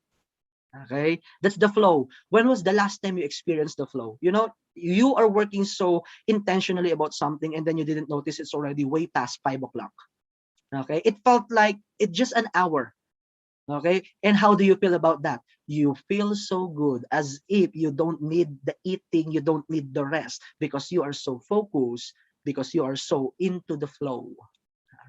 Okay, that's the flow. When was the last time you experienced the flow? You know, you are working so intentionally about something, and then you didn't notice it's already way past 5 o'clock. Okay, it felt like it's just an hour. Okay, and how do you feel about that? You feel so good, as if you don't need the eating, you don't need the rest, because you are so focused, because you are so into the flow.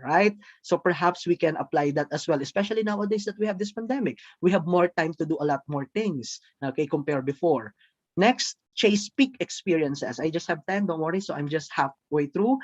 Right? So perhaps we can apply that as well, especially nowadays that we have this pandemic. We have more time to do a lot more things, okay, compared before. Next, chase peak experiences. I just have 10, don't worry, so I'm just halfway through.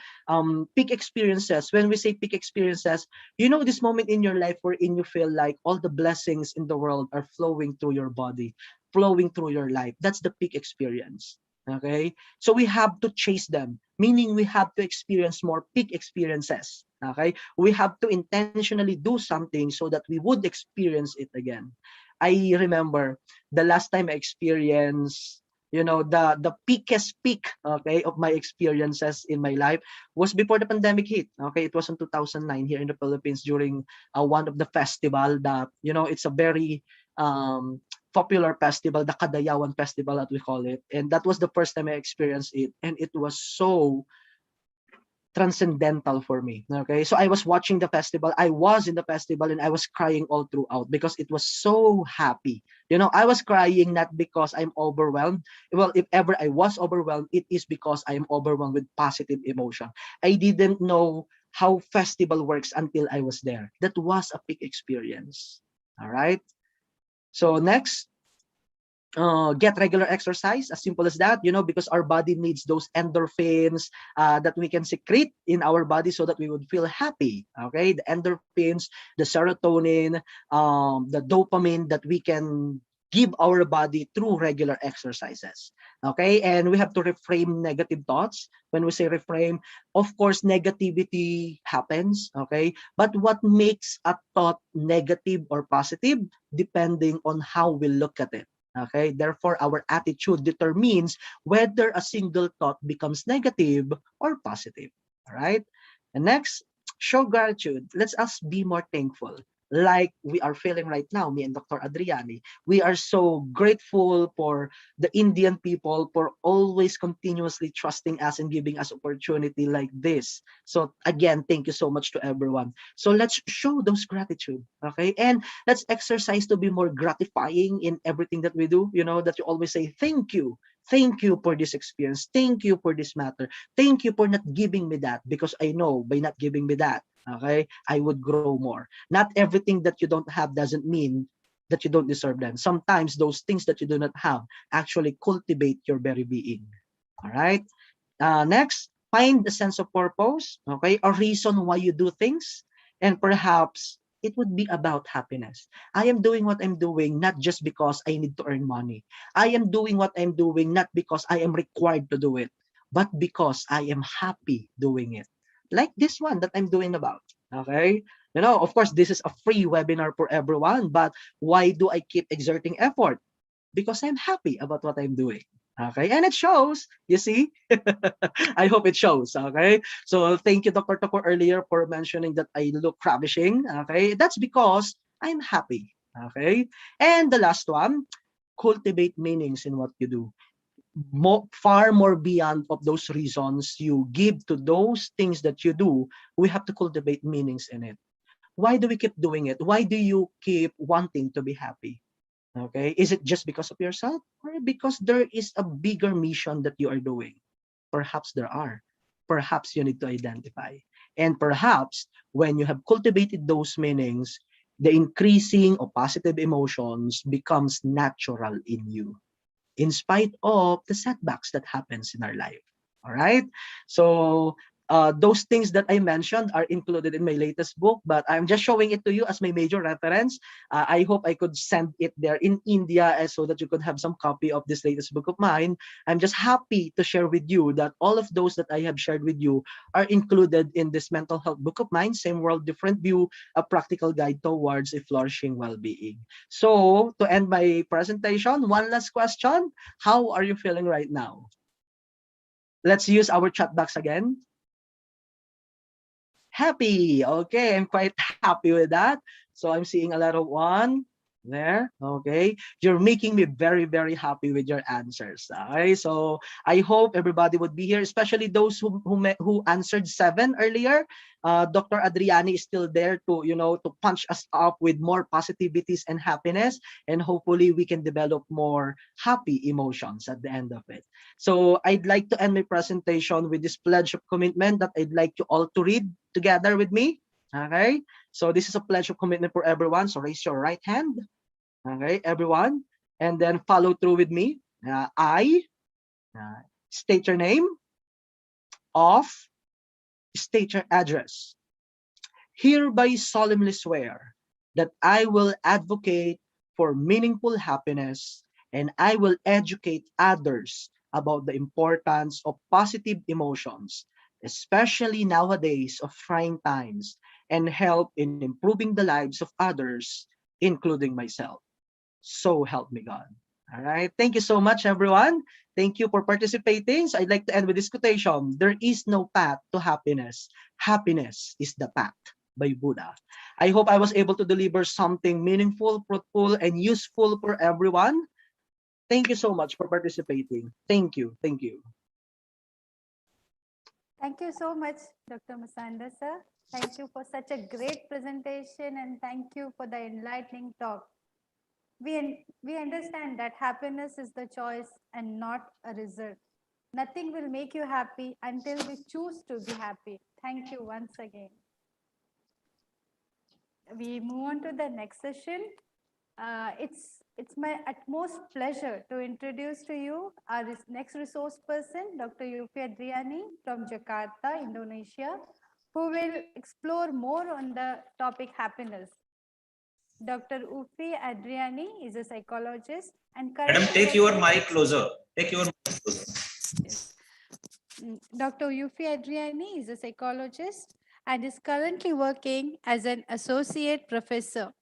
Peak experiences. When we say peak experiences, you know, this moment in your life wherein you feel like all the blessings in the world are flowing through your body, flowing through your life. That's the peak experience. Okay, so we have to chase them, meaning we have to experience more peak experiences. Okay, we have to intentionally do something so that we would experience it again. I remember the last time I experienced, you know, the peakest peak, okay, of my experiences in my life was before the pandemic hit. Okay, it was in 2009 here in the Philippines during one of the festival that, you know, it's a very popular festival, the Kadayawan festival that we call it, and that was the first time I experienced it, and it was so transcendental for me. Okay, so I was watching the festival, I was in the festival, and I was crying all throughout because it was so happy. You know, I was crying not because I'm overwhelmed. Well, if ever I was overwhelmed, it is because I am overwhelmed with positive emotion. I didn't know how festival works until I was there. That was a peak experience. All right, so next, get regular exercise, as simple as that, you know, because our body needs those endorphins that we can secrete in our body so that we would feel happy. Okay, the endorphins, the serotonin, the dopamine that we can give our body through regular exercises. Okay, and we have to reframe negative thoughts. When we say reframe, of course negativity happens, okay, but what makes a thought negative or positive depending on how we look at it. Okay, therefore, our attitude determines whether a single thought becomes negative or positive. All right. And next, show gratitude. Let's us be more thankful. like we are feeling right now, me and Dr. Adriani. We are so grateful for the Indian people for always continuously trusting us and giving us opportunity like this. So again, thank you so much to everyone. So let's show those gratitude, okay? And let's exercise to be more gratifying in everything that we do. You know, that you always say, thank you. Thank you for this experience. Thank you for this matter. Thank you for not giving me that, because I know by not giving me that, okay, I would grow more. Not everything that you don't have doesn't mean that you don't deserve them. Sometimes those things that you do not have actually cultivate your very being. All right. Next, find a sense of purpose, okay, a reason why you do things, and perhaps it would be about happiness. I am doing what I'm doing not just because I need to earn money. I am doing what I'm doing not because I am required to do it, but because I am happy doing it. Like this one that I'm doing about, okay? You know, of course, this is a free webinar for everyone, but why do I keep exerting effort? Because I'm happy about what I'm doing. Okay, and it shows, you see. I hope it shows. Okay, so thank you, Dr. Toko, earlier for mentioning that I look ravishing. Okay, that's because I'm happy. Okay, and the last one, cultivate meanings in what you do. Far more beyond of those reasons you give to those things that you do, we have to cultivate meanings in it. Why do we keep doing it? Why do you keep wanting to be happy? Okay, is it just because of yourself, or because there is a bigger mission that you are doing? Perhaps there are. Perhaps you need to identify. And perhaps when you have cultivated those meanings, the increasing of positive emotions becomes natural in you, in spite of the setbacks that happens in our life. All right. So those things that I mentioned are included in my latest book, but I'm just showing it to you as my major reference. I hope I could send it there in India so that you could have some copy of this latest book of mine. I'm just happy to share with you that all of those that I have shared with you are included in this mental health book of mine, Same World, Different View, a practical guide towards a flourishing well-being. So to end my presentation, one last question. How are you feeling right now? Let's use our chat box again. Happy. Okay, I'm quite happy with that. So I'm seeing a lot of one there. Okay, you're making me very, very happy with your answers. Okay, so I hope everybody would be here, especially those who answered 7 earlier. Dr. Adriani is still there to, you know, to punch us up with more positivities and happiness, and hopefully we can develop more happy emotions at the end of it. So I'd like to end my presentation with this pledge of commitment that I'd like you all to read together with me. Okay, so this is a pledge of commitment for everyone. So raise your right hand. Okay, everyone, and then follow through with me. I state your name, off, state your address. Hereby solemnly swear that I will advocate for meaningful happiness, and I will educate others about the importance of positive emotions, especially nowadays of trying times, and help in improving the lives of others, including myself. So help me God. All right. Thank you so much, everyone. Thank you for participating. So I'd like to end with this quotation. There is no path to happiness. Happiness is the path, by Buddha. I hope I was able to deliver something meaningful, fruitful, and useful for everyone. Thank you so much for participating. Thank you. Thank you. Thank you so much, Dr. Masanda, sir. Thank you for such a great presentation, and thank you for the enlightening talk. We understand that happiness is the choice and not a result. Nothing will make you happy until we choose to be happy. Thank you once again. We move on to the next session. It's my utmost pleasure to introduce to you our next resource person, Dr. Yufi Adriani from Jakarta, Indonesia, who will explore more on the topic happiness. Dr. Ufi Adriani is a psychologist and Madam, currently take your mic closer. Take your mic closer. Yes. Dr. Yufi Adriani is a psychologist and is currently working as an associate professor.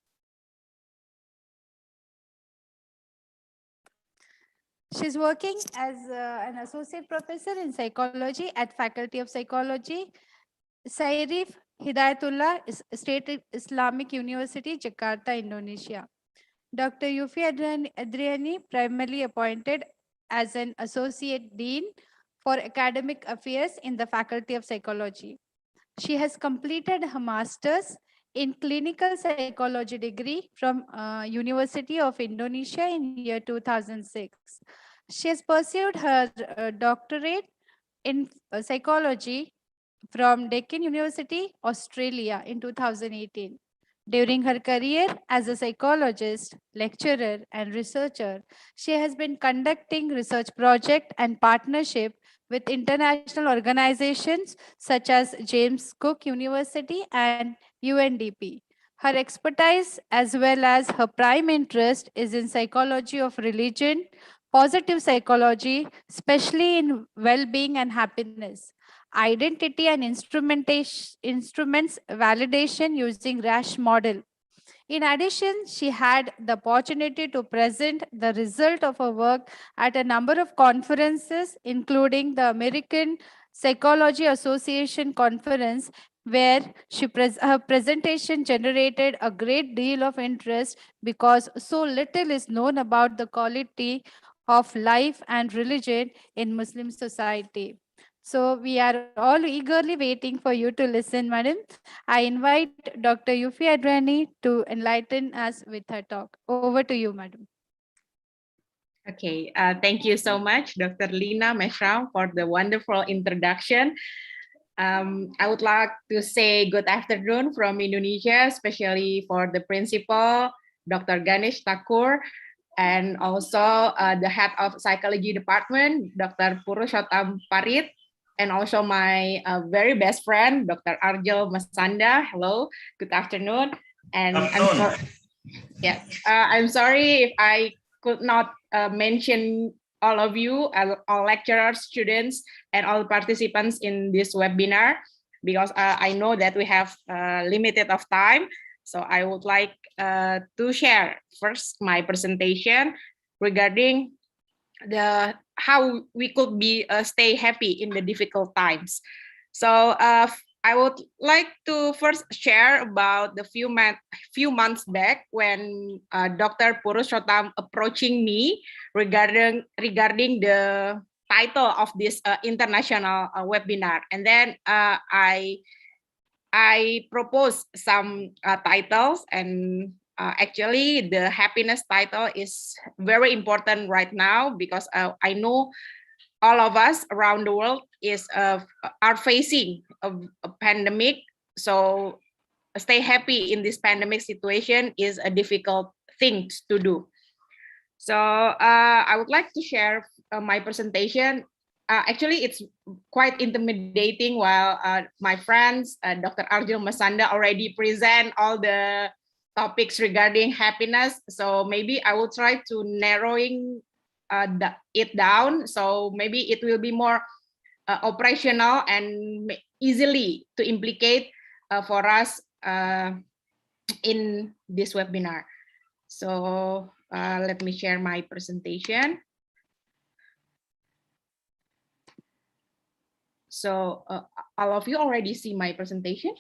She's working as an associate professor in psychology at Faculty of Psychology, Sairif Hidayatullah, State Islamic University, Jakarta, Indonesia. Dr. Yufi Adriani, primarily appointed as an Associate Dean for Academic Affairs in the Faculty of Psychology. She has completed her master's in clinical psychology degree from University of Indonesia in year 2006. She has pursued her doctorate in psychology from Deccan University, Australia in 2018. During her career as a psychologist, lecturer, and researcher, she has been conducting research projects and partnership with international organizations such as James Cook University and UNDP. Her expertise as well as her prime interest is in psychology of religion, positive psychology, especially in well-being and happiness, identity and instruments validation using rash model. In addition, she had the opportunity to present the result of her work at a number of conferences, including the American Psychology Association conference, where her presentation generated a great deal of interest because so little is known about the quality of life and religion in Muslim society. So we are all eagerly waiting for you to listen, madam. I invite Dr. Yufi Adwani to enlighten us with her talk. Over to you, madam. Okay, thank you so much, Dr. Lina Meshram, for the wonderful introduction. I would like to say good afternoon from Indonesia, especially for the principal, Dr. Ganesh Thakur, and also the head of psychology department, Dr. Purushottam Parit, and also my very best friend, Dr. Arjel Masanda. Hello, good afternoon. And I'm sorry if I could not mention all of you, all lecturers, students, and all participants in this webinar, because I know that we have limited of time. So I would like to share first my presentation regarding how we could be stay happy in the difficult times. So I would like to first share about the few months back when Dr. Purushottam approaching me regarding the title of this international webinar, and then I proposed some titles, and actually the happiness title is very important right now because I know all of us around the world are facing a pandemic. So stay happy in this pandemic situation is a difficult thing to do. So I would like to share my presentation. Actually, it's quite intimidating while my friends, Dr. Arjun Masanda already present all the topics regarding happiness. So maybe I will try to narrowing it down. So maybe it will be more operational and easily to implicate for us in this webinar. So let me share my presentation. So all of you already see my presentation?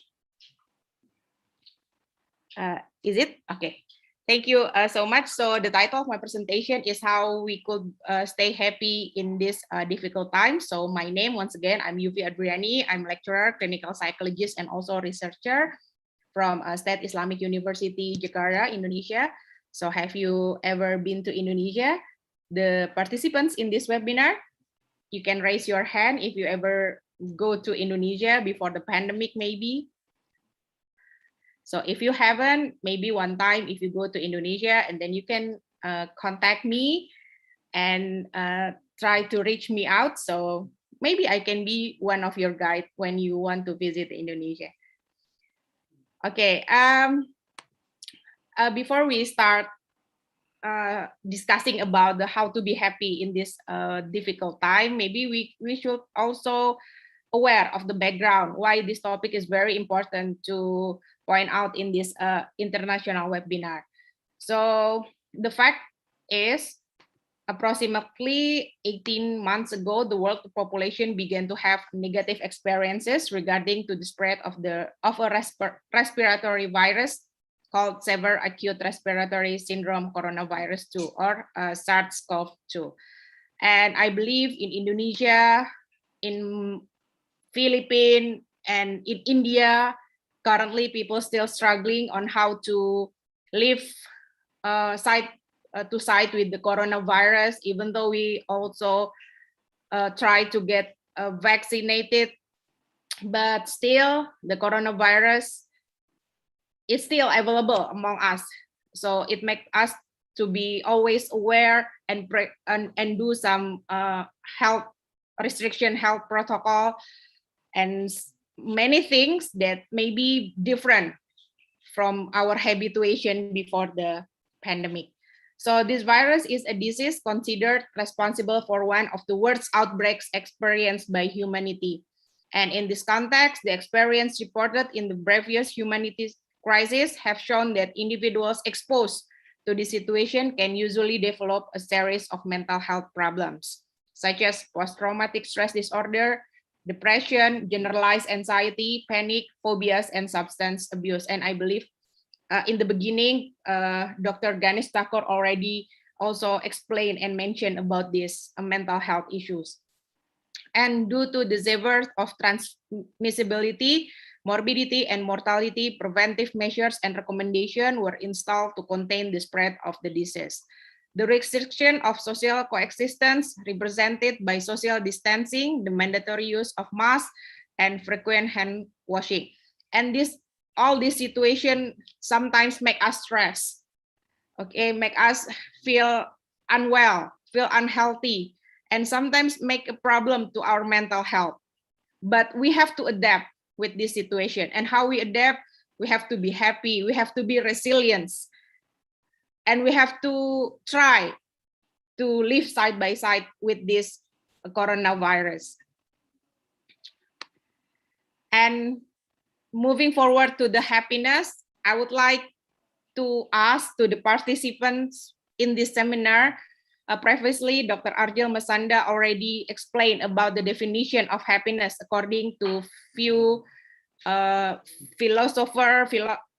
Is it? Okay. Thank you so much. So the title of my presentation is how we could stay happy in this difficult time. So my name, once again, I'm Yufi Adriani. I'm lecturer, clinical psychologist, and also researcher from State Islamic University, Jakarta, Indonesia. So have you ever been to Indonesia? The participants in this webinar, you can raise your hand if you ever go to Indonesia before the pandemic, maybe. So if you haven't, maybe one time if you go to Indonesia, and then you can contact me and try to reach me out. So maybe I can be one of your guide when you want to visit Indonesia. Okay. Before we start discussing about how to be happy in this difficult time, maybe we should also aware of the background, why this topic is very important to point out in this international webinar. So the fact is approximately 18 months ago, the world population began to have negative experiences regarding to the spread of a respiratory virus called severe acute respiratory syndrome coronavirus 2 or SARS-CoV-2. And I believe in Indonesia, in Philippines, and in India, currently people still struggling on how to live side to side with the coronavirus, even though we also try to get vaccinated, but still the coronavirus is still available among us. So it makes us to be always aware and do some health restriction, health protocol, and many things that may be different from our habituation before the pandemic. So this virus is a disease considered responsible for one of the worst outbreaks experienced by humanity. And in this context, the experience reported in the previous humanities crisis have shown that individuals exposed to this situation can usually develop a series of mental health problems, such as post-traumatic stress disorder, depression, generalized anxiety, panic, phobias, and substance abuse. And I believe in the beginning, Dr. Ganesh Thakur already also explained and mentioned about these mental health issues. And due to the severe of transmissibility, morbidity, and mortality, preventive measures and recommendations were installed to contain the spread of the disease. The restriction of social coexistence represented by social distancing, the mandatory use of masks, and frequent hand washing. And all this situation sometimes make us stress, okay, make us feel unwell, feel unhealthy, and sometimes make a problem to our mental health. But we have to adapt with this situation. And how we adapt, we have to be happy, we have to be resilient, and we have to try to live side by side with this coronavirus. And moving forward to the happiness, I would like to ask to the participants in this seminar. Previously, Dr. Arjel Masanda already explained about the definition of happiness according to few philosophers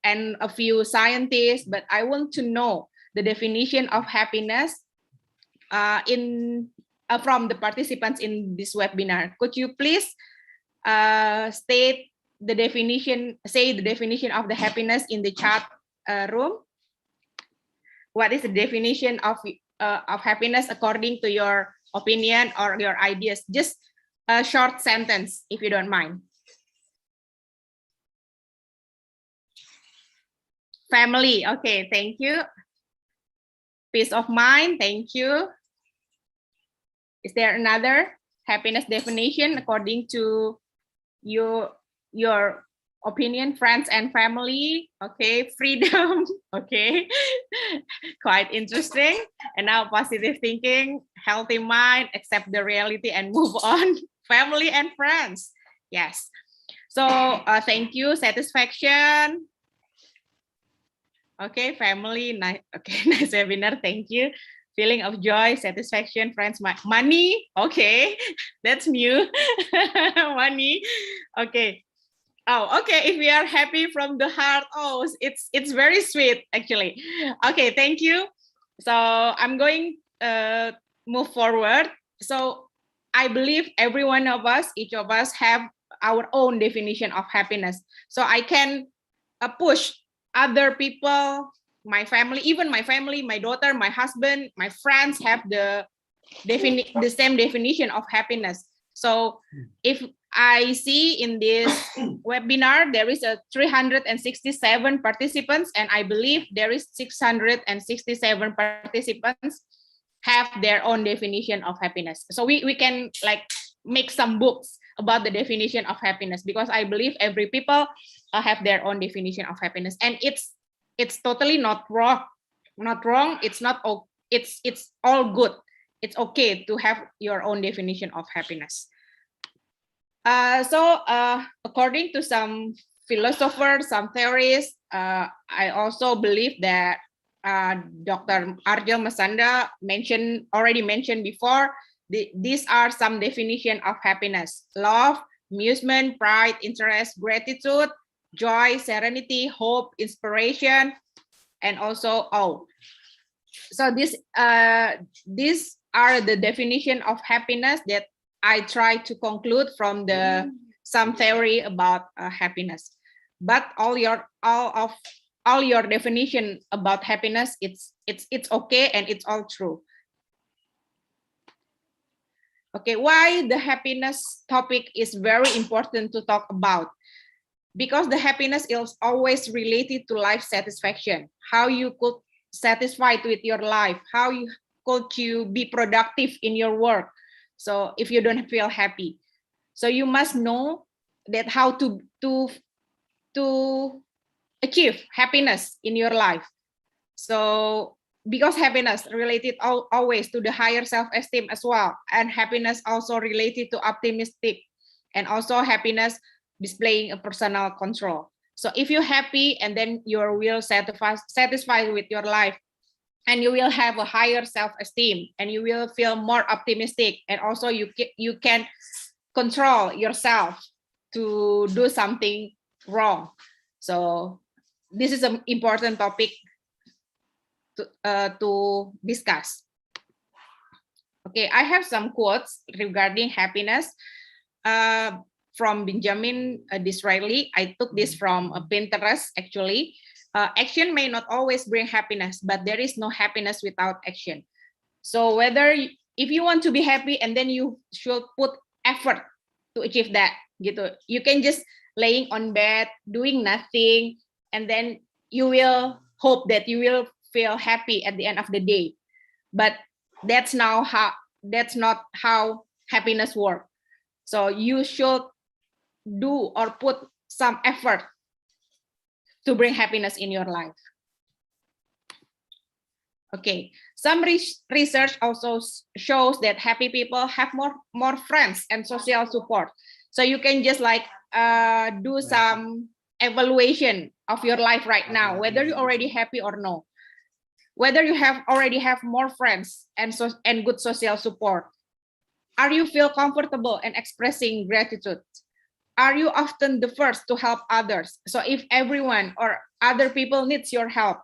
and a few scientists, but I want to know the definition of happiness from the participants in this webinar. Could you please state the definition, say the definition of the happiness in the chat room? What is the definition of happiness according to your opinion or your ideas? Just a short sentence, if you don't mind. Family, okay, thank you. Peace of mind, thank you. Is there another happiness definition according to your opinion? Friends and family, okay. Freedom, okay. Quite interesting. And now positive thinking, healthy mind, accept the reality and move on. Family and friends, yes. So thank you. Satisfaction, okay. Family, nice, okay. Nice webinar, thank you. Feeling of joy, satisfaction, friends, money, okay. That's new. Money, okay. Oh, okay. If we are happy from the heart, oh, it's very sweet, actually. Okay, thank you. So I'm going to move forward. So I believe every one of us, each of us, have our own definition of happiness. So I can push other people, my family, even my family, my daughter, my husband, my friends have the same definition of happiness. So if I see in this webinar, there is a 367 participants, and I believe there is 667 participants have their own definition of happiness. So we can like make some books about the definition of happiness, because I believe every people have their own definition of happiness, and it's totally not wrong. It's not. It's all good. It's okay to have your own definition of happiness. So according to some philosophers, some theories, I also believe that Dr. Arjel Masanda already mentioned before, these are some definition of happiness: love, amusement, pride, interest, gratitude, joy, serenity, hope, inspiration, and also awe. So these are the definition of happiness that I try to conclude from some theory about happiness. But all your definition about happiness, it's okay and it's all true. Okay, why the happiness topic is very important to talk about? Because the happiness is always related to life satisfaction. How you could satisfied with your life, how you could be productive in your work. So if you don't feel happy, so you must know that how to achieve happiness in your life. So because happiness related always to the higher self-esteem as well, and happiness also related to optimistic, and also happiness displaying a personal control. So if you're happy and then you will satisfied with your life, and you will have a higher self-esteem, and you will feel more optimistic, and also you can control yourself to do something wrong. So this is an important topic to discuss. Okay, I have some quotes regarding happiness from Benjamin Disraeli. I took this from Pinterest actually. Action may not always bring happiness, but there is no happiness without action. So if you want to be happy, and then you should put effort to achieve that. Gitu. You can just laying on bed, doing nothing, and then you will hope that you will feel happy at the end of the day. But that's not how happiness works. So you should do or put some effort to bring happiness in your life. Okay, some research also shows that happy people have more friends and social support. So you can just like do some evaluation of your life right now, whether you're already happy or no, whether you already have more friends and good social support. Are you feel comfortable in expressing gratitude? Are you often the first to help others? So if everyone or other people needs your help,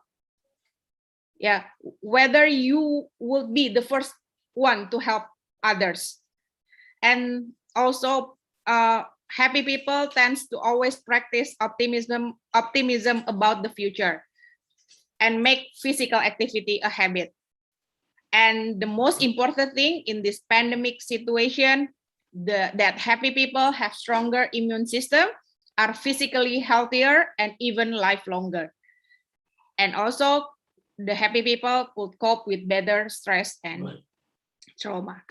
yeah, whether you will be the first one to help others. And also happy people tends to always practice optimism about the future and make physical activity a habit. And the most important thing in this pandemic situation, that happy people have stronger immune system, are physically healthier, and even live longer. And also the happy people could cope with better stress and trauma.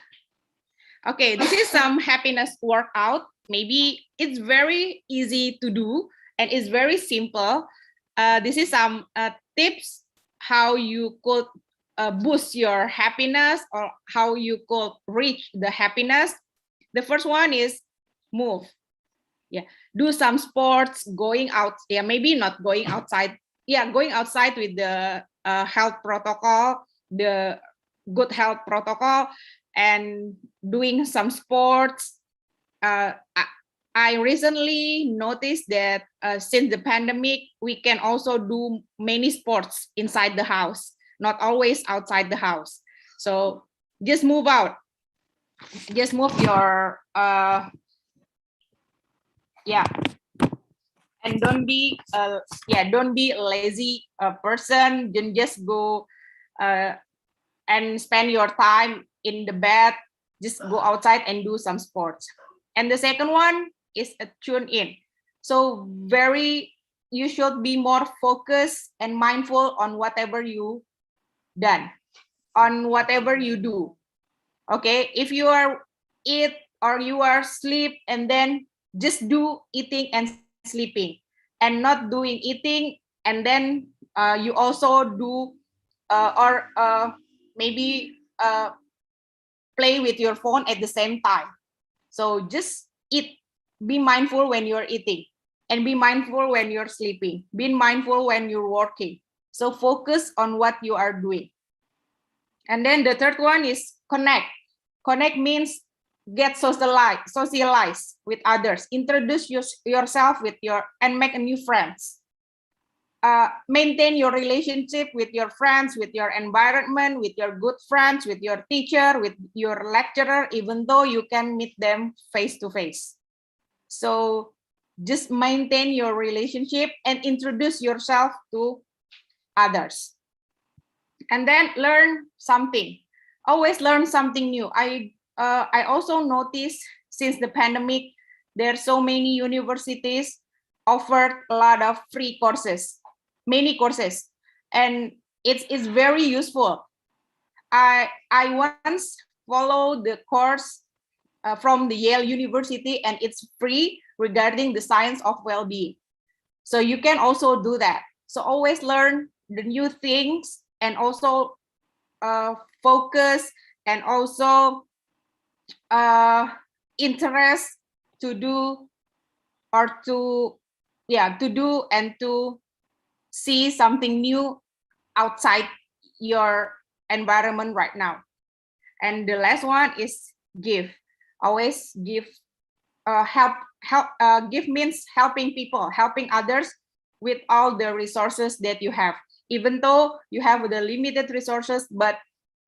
Okay, this is some happiness workout. Maybe it's very easy to do and it's very simple. This is some tips how you could boost your happiness, or how you could reach the happiness. The first one is move. Yeah, do some sports, going out. Yeah, maybe not going outside. Yeah, going outside with the health protocol, the good health protocol, and doing some sports. I recently noticed that since the pandemic, we can also do many sports inside the house, not always outside the house. So just move out. Just move your yeah, and don't be a lazy person. Don't just go and spend your time in the bed. Just go outside and do some sports. And the second one is tune in. So you should be more focused and mindful on whatever you done, on whatever you do. Okay, if you are eat or you are sleep, and then just do eating and sleeping, and not doing eating and then you also do or maybe play with your phone at the same time. So just eat. Be mindful when you're eating, and be mindful when you're sleeping. Be mindful when you're working. So focus on what you are doing. And then the third one is connect. Connect means get socialize with others. Introduce yourself with and make a new friends. Maintain your relationship with your friends, with your environment, with your good friends, with your teacher, with your lecturer, even though you can meet them face to face. So just maintain your relationship and introduce yourself to others. And then learn something. Always learn something new. I also noticed since the pandemic, there are so many universities offered a lot of free courses, many courses, and it's very useful. I once followed the course from the Yale University, and it's free regarding the science of well-being. So you can also do that. So always learn the new things and also focus and also interest to do or to do and to see something new outside your environment right now. And the last one is give. Always give. Give means helping people, helping others with all the resources that you have. Even though you have the limited resources, but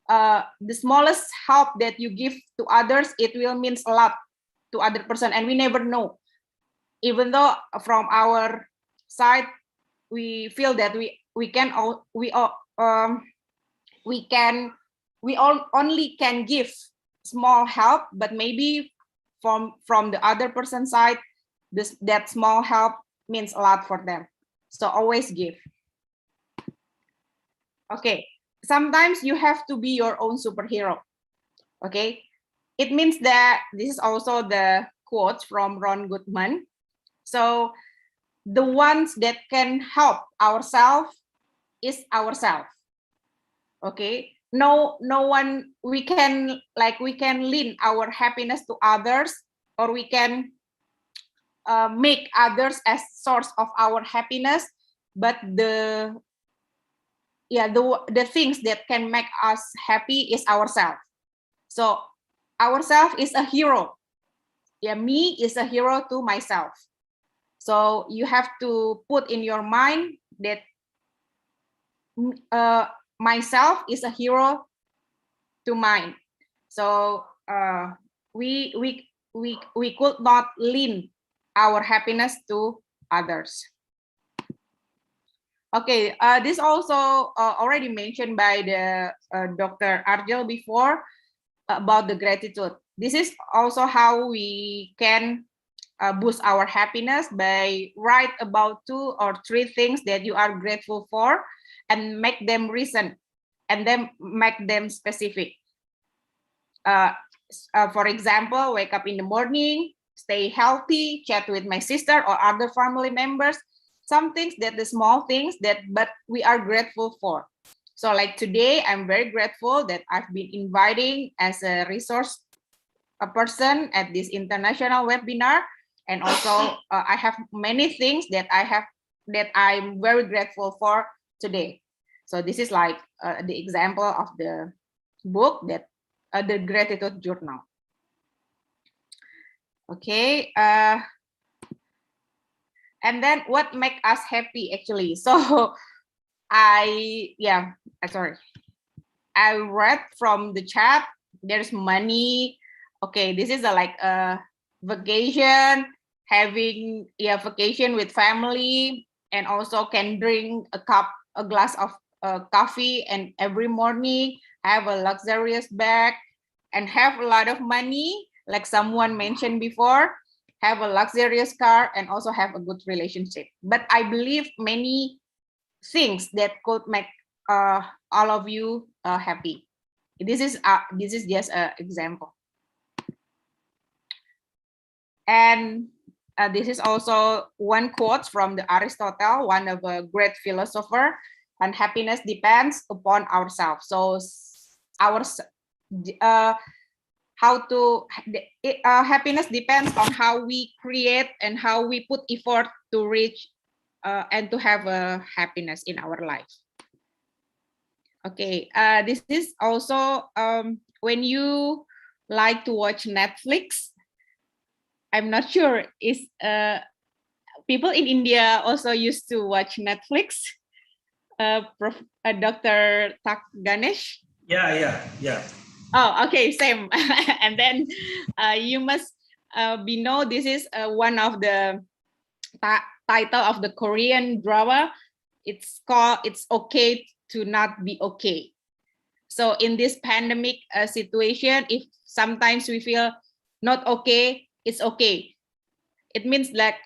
the smallest help that you give to others, it will mean a lot to other person, and we never know. Even though from our side we feel that we only can give small help, but maybe from the other person's side, that small help means a lot for them. So always give. Okay, sometimes you have to be your own superhero. Okay, it means that this is also the quote from Ron Goodman. So the ones that can help ourselves is ourselves. Okay, no one we can link our happiness to others, or we can make others as source of our happiness, but the things that can make us happy is ourselves. So ourselves is a hero. Me is a hero to myself. So you have to put in your mind that myself is a hero to mine. So we could not link our happiness to others. Okay, this also already mentioned by the Dr. Arjel before about the gratitude. This is also how we can boost our happiness by write about 2 or 3 things that you are grateful for and make them recent and then make them specific. For example, wake up in the morning, stay healthy, chat with my sister or other family members. Some things that the small things but we are grateful for. So like today, I'm very grateful that I've been inviting as a resource person at this international webinar. And also I have many things that I'm very grateful for today. So this is like the example of the book that the gratitude journal. Okay. And then what make us happy actually? So I read from the chat, there's money. Okay, this is like a vacation, having vacation with family, and also can drink a glass of coffee and every morning, have a luxurious bag and have a lot of money, like someone mentioned before, have a luxurious car and also have a good relationship. But I believe many things that could make all of you happy. This is just an example. And this is also one quote from the Aristotle, one of a great philosopher, and happiness depends upon ourselves. So happiness depends on how we create and how we put effort to reach and to have a happiness in our life. Okay, this is also when you like to watch Netflix. I'm not sure is people in India also used to watch Netflix. Dr. Tak Ganesh. Yeah. Oh, okay, same. And then you must know this is one of the title of the Korean drama. It's called "It's Okay to Not Be Okay." So in this pandemic situation, if sometimes we feel not okay, it's okay. It means like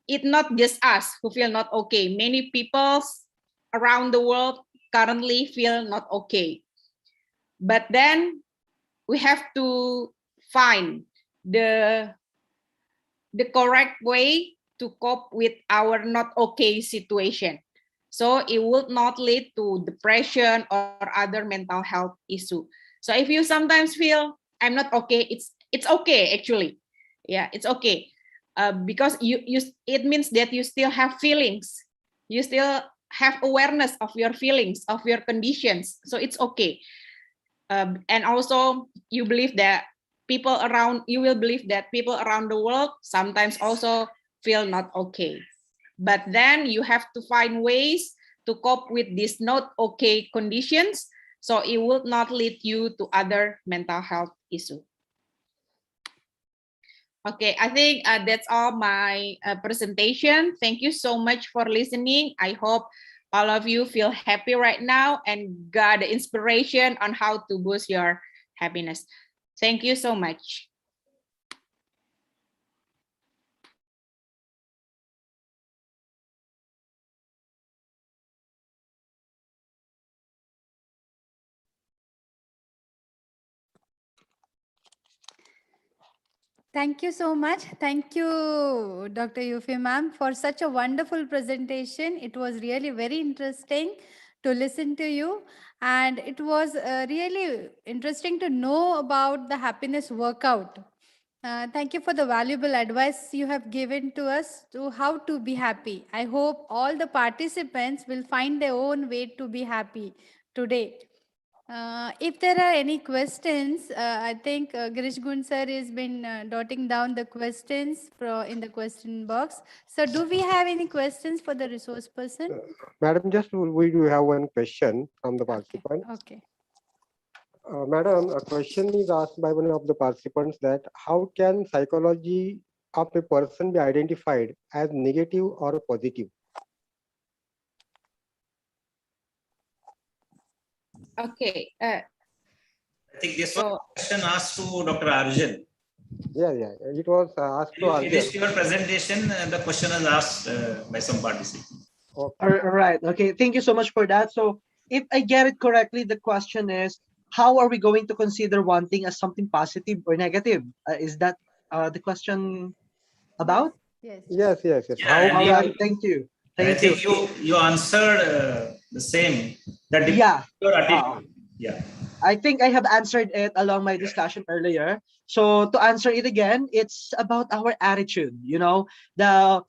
it's not just us who feel not okay. Many people around the world currently feel not okay. But then we have to find the correct way to cope with our not okay situation. So it will not lead to depression or other mental health issue. So if you sometimes feel I'm not okay, it's okay actually. Yeah, it's okay. Because you it means that you still have feelings. You still have awareness of your feelings, of your conditions. So it's okay. And also you believe that you will believe that people around the world sometimes also feel not okay. But then you have to find ways to cope with these not okay conditions so it will not lead you to other mental health issues. Okay, I think that's all my presentation. Thank you so much for listening. I hope all of you feel happy right now and got the inspiration on how to boost your happiness. Thank you so much. Thank you so much. Thank you, Dr. Yufi ma'am, for such a wonderful presentation. It was really very interesting to listen to you. And it was really interesting to know about the happiness workout. Thank you for the valuable advice you have given to us to how to be happy. I hope all the participants will find their own way to be happy today. If there are any questions, I think Girish Gun sir has been dotting down the questions in the question box. So do we have any questions for the resource person? Madam, just we do have one question from the participant. Okay. Madam, a question is asked by one of the participants that how can psychology of a person be identified as negative or positive? Okay. I think this was a question asked to Dr. Arjun. Yeah. It was asked to You finished Arjun. your presentation and the question is asked by some participant. All right. Okay. Thank you so much for that. So if I get it correctly, the question is, how are we going to consider one thing as something positive or negative? Is that the question about? Yes. Yes. Yeah, How and All you, right. can Thank you. and I Thank you. think you answered the same. That depends Yeah. on your attitude. Yeah. I think I have answered it along my discussion earlier. So to answer it again, it's about our attitude. You know, the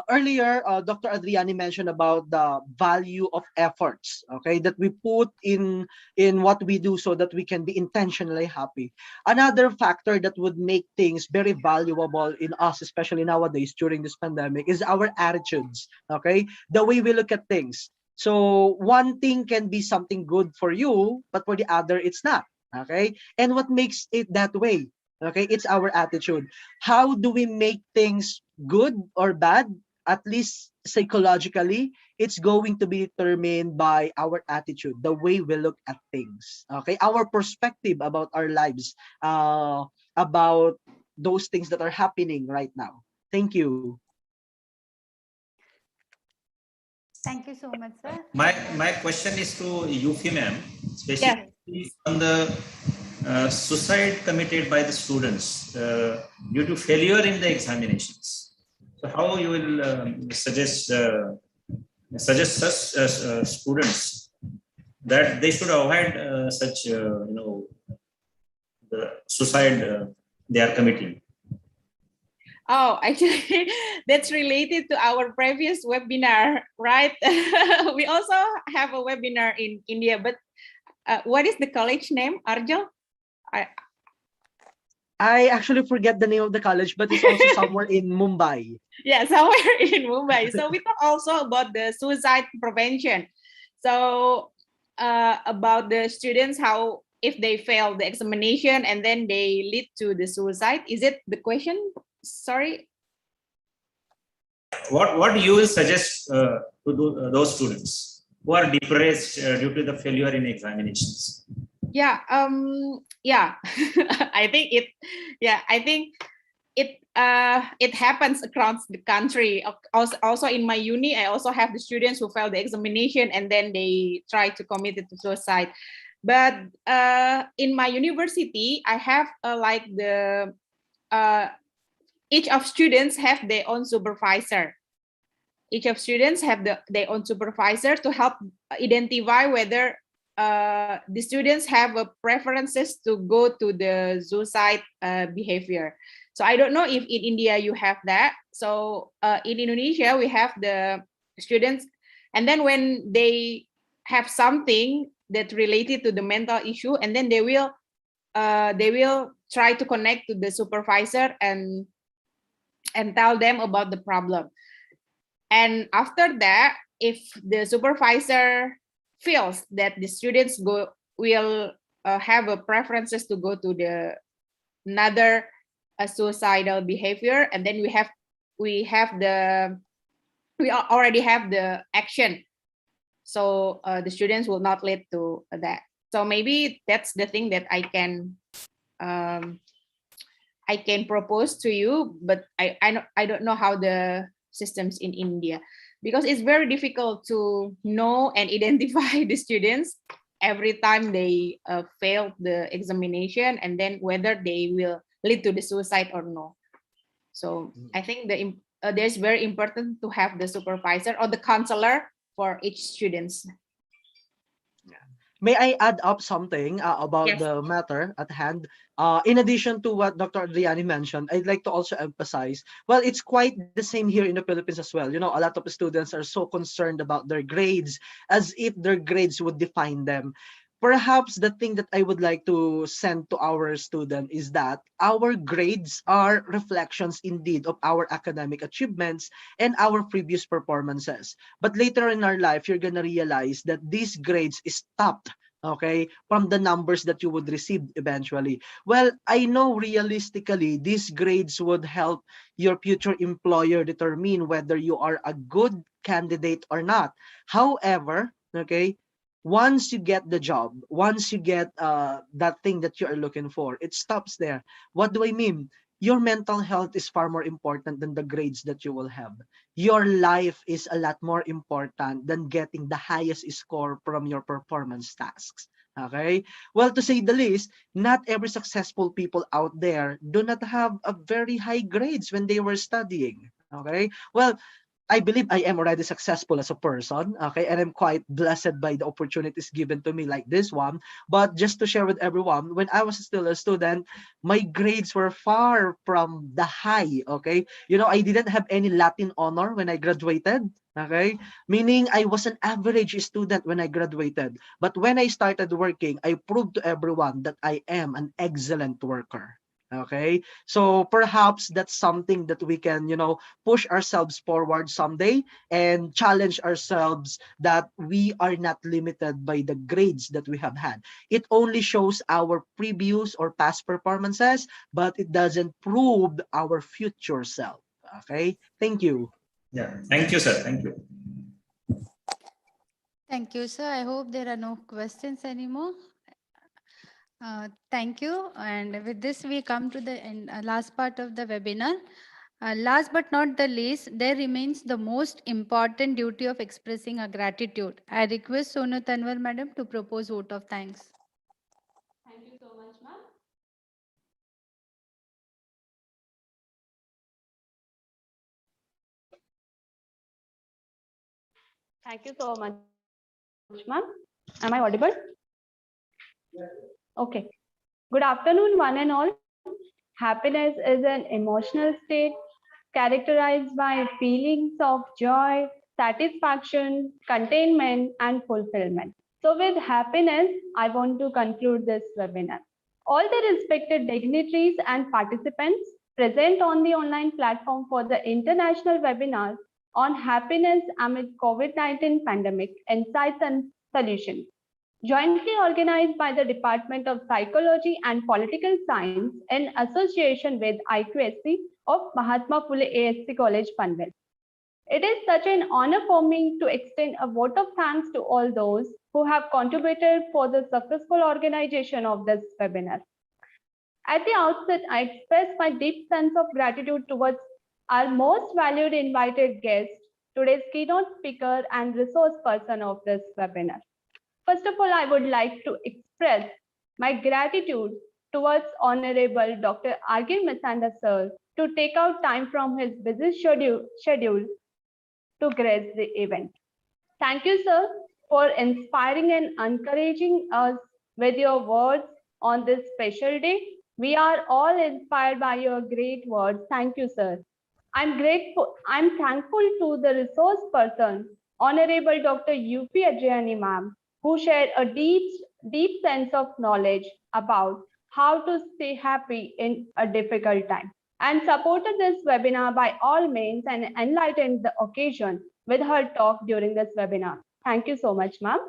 earlier Dr. Adriani mentioned about the value of efforts. Okay, that we put in what we do so that we can be intentionally happy. Another factor that would make things very valuable in us, especially nowadays during this pandemic, is our attitudes. Okay, the way we look at things. So one thing can be something good for you, but for the other, it's not. Okay. And what makes it that way? Okay. It's our attitude. How do we make things good or bad? At least psychologically, it's going to be determined by our attitude, the way we look at things. Okay. Our perspective about our lives, about those things that are happening right now. Thank you. Thank you so much, sir. My question is to Yufi ma'am, Yes. specifically on the suicide committed by the students due to failure in the examinations. So how you will suggest such students that they should avoid such the suicide they are committing? Oh, actually, that's related to our previous webinar, right? We also have a webinar in India, but what is the college name, Arjel? I actually forget the name of the college, but it's also somewhere in Mumbai. Yeah, somewhere in Mumbai. So we talk also about the suicide prevention. So about the students, how if they fail the examination and then they lead to the suicide. Is it the question? Sorry. What you will suggest to do those students who are depressed due to the failure in examinations? Yeah. I think it happens across the country. Also in my uni, I also have the students who fail the examination and then they try to commit it to suicide. But in my university, I have like the each of students have their own supervisor. Each of students have their own supervisor to help identify whether the students have a preferences to go to the suicide behavior. So I don't know if in India you have that. So in Indonesia, we have the students, and then when they have something that related to the mental issue, and then they will try to connect to the supervisor and tell them about the problem. And after that, if the supervisor feels that the students will have a preferences to go to the another suicidal behavior, and then we already have the action. So the students will not lead to that. So maybe that's the thing that I can propose to you, but I don't know how the systems in India, because it's very difficult to know and identify the students every time they fail the examination, and then whether they will lead to the suicide or no. So I think there's very important to have the supervisor or the counselor for each students. May I add up something about Yes. the matter at hand? In addition to what Dr. Adriani mentioned, I'd like to also emphasize, well, it's quite the same here in the Philippines as well. You know, a lot of students are so concerned about their grades as if their grades would define them. Perhaps the thing that I would like to send to our student is that our grades are reflections indeed of our academic achievements and our previous performances. But later in our life, you're gonna realize that these grades stopped, okay, from the numbers that you would receive eventually. Well, I know realistically these grades would help your future employer determine whether you are a good candidate or not. However, okay, once you get the job, once you get that thing that you are looking for, it stops there. What do I mean? Your mental health is far more important than the grades that you will have. Your life is a lot more important than getting the highest score from your performance tasks. Okay? Well, to say the least, not every successful people out there do not have a very high grades when they were studying. Okay? Well, I believe I am already successful as a person, okay, and I'm quite blessed by the opportunities given to me like this one. But just to share with everyone, when I was still a student, my grades were far from the high, okay. You know, I didn't have any Latin honor when I graduated, okay, meaning I was an average student when I graduated. But when I started working, I proved to everyone that I am an excellent worker. Okay, so perhaps that's something that we can, you know, push ourselves forward someday and challenge ourselves that we are not limited by the grades that we have had. It only shows our previous or past performances, but it doesn't prove our future self. Okay, thank you. Yeah, thank you, sir. Thank you. Thank you, sir. I hope there are no questions anymore. Thank you. And with this, we come to the last part of the webinar. Last but not the least, there remains the most important duty of expressing a gratitude. I request Sonu Tanwar Madam to propose vote of thanks. Thank you so much, ma'am. Thank you so much, ma'am. Am I audible? Okay. Good afternoon, one and all. Happiness is an emotional state characterized by feelings of joy, satisfaction, containment, and fulfillment. So with happiness, I want to conclude this webinar. All the respected dignitaries and participants present on the online platform for the international webinar on happiness amid COVID-19 pandemic, insights and solutions, jointly organized by the Department of Psychology and Political Science in association with IQSC of Mahatma Phule ASC College, Panvel. It is such an honor for me to extend a vote of thanks to all those who have contributed for the successful organization of this webinar. At the outset, I express my deep sense of gratitude towards our most valued invited guest, today's keynote speaker and resource person of this webinar. First of all, I would like to express my gratitude towards Honorable Dr. Argil Masanda sir to take out time from his busy schedule to grace the event. Thank you, sir, for inspiring and encouraging us with your words on this special day. We are all inspired by your great words. Thank you, sir. I'm thankful to the resource person, Honorable Dr. U.P. Adriani ma'am, who shared a deep sense of knowledge about how to stay happy in a difficult time, and supported this webinar by all means and enlightened the occasion with her talk during this webinar. Thank you so much, ma'am.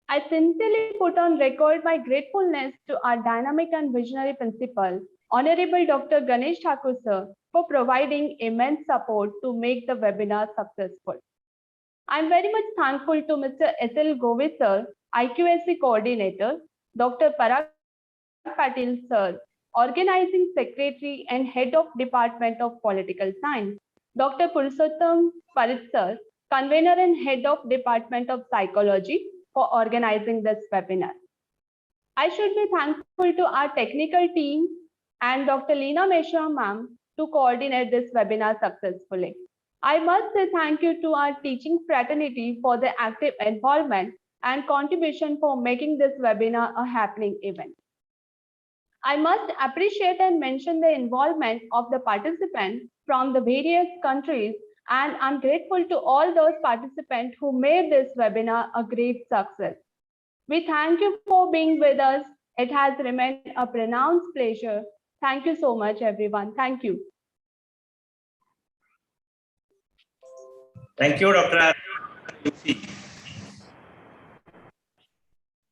I sincerely put on record my gratefulness to our dynamic and visionary principal, Honorable Dr. Ganesh Thakur sir, for providing immense support to make the webinar successful. I'm very much thankful to Mr. S.L. Govind sir, IQSC coordinator, Dr. Parag Patil sir, organizing secretary and head of Department of Political Science, Dr. Purushottam Parit sir, convener and head of Department of Psychology, for organizing this webinar. I should be thankful to our technical team and Dr. Leena Meshra ma'am to coordinate this webinar successfully. I must say thank you to our teaching fraternity for their active involvement and contribution for making this webinar a happening event. I must appreciate and mention the involvement of the participants from the various countries, and I'm grateful to all those participants who made this webinar a great success. We thank you for being with us. It has remained a pronounced pleasure. Thank you so much, everyone. Thank you. Thank you, Dr.